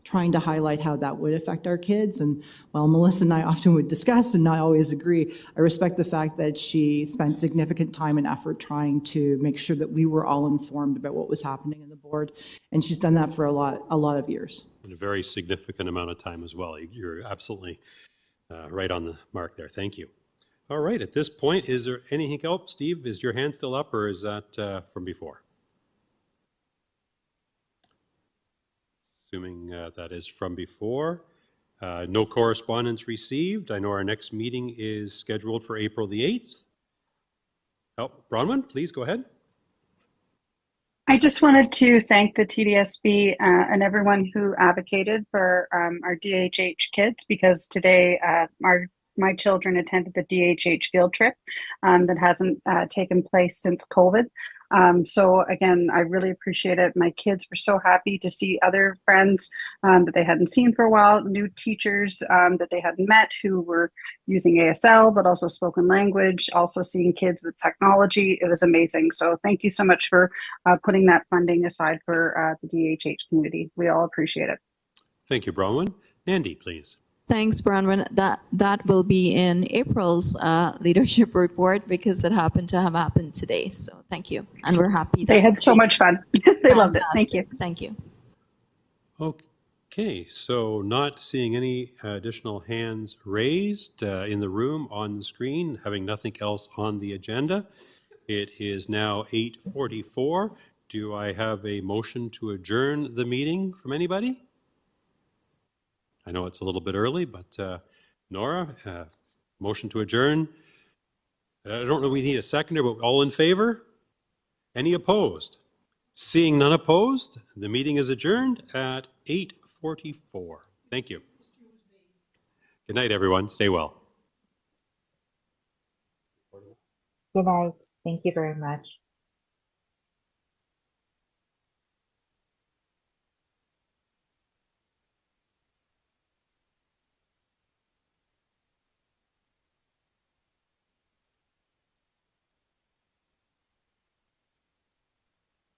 trying to highlight how that would affect our kids. And while Melissa and I often would discuss and not always agree, I respect the fact that she spent significant time and effort trying to make sure that we were all informed about what was happening in the board. And she's done that for a lot of years. And a very significant amount of time as well. You're absolutely right on the mark there. Thank you. All right, at this point, is there anything else? Steve, is your hand still up, or is that from before? Assuming that is from before. No correspondence received. I know our next meeting is scheduled for April the 8th. Oh, Bronwyn, please go ahead. I just wanted to thank the TDSB and everyone who advocated for our DHH kids, because today my children attended the DHH field trip that hasn't taken place since COVID. So again, I really appreciate it. My kids were so happy to see other friends that they hadn't seen for a while, new teachers that they hadn't met who were using ASL, but also spoken language, also seeing kids with technology. It was amazing. So thank you so much for putting that funding aside for the DHH community. We all appreciate it. Thank you, Bronwyn. Nandi, please. Thanks, Bronwyn. That will be in April's leadership report because it happened to have happened today. So thank you. And we're happy. They had so much fun. They loved it. Thank you. Thank you. Okay, so not seeing any additional hands raised in the room, on the screen, having nothing else on the agenda. It is now 8:44. Do I have a motion to adjourn the meeting from anybody? I know it's a little bit early, but Nora, motion to adjourn. I don't know, we need a seconder, but all in favor? Any opposed? Seeing none opposed, the meeting is adjourned at 8:44. Thank you. Good night, everyone. Stay well. Good night. Thank you very much.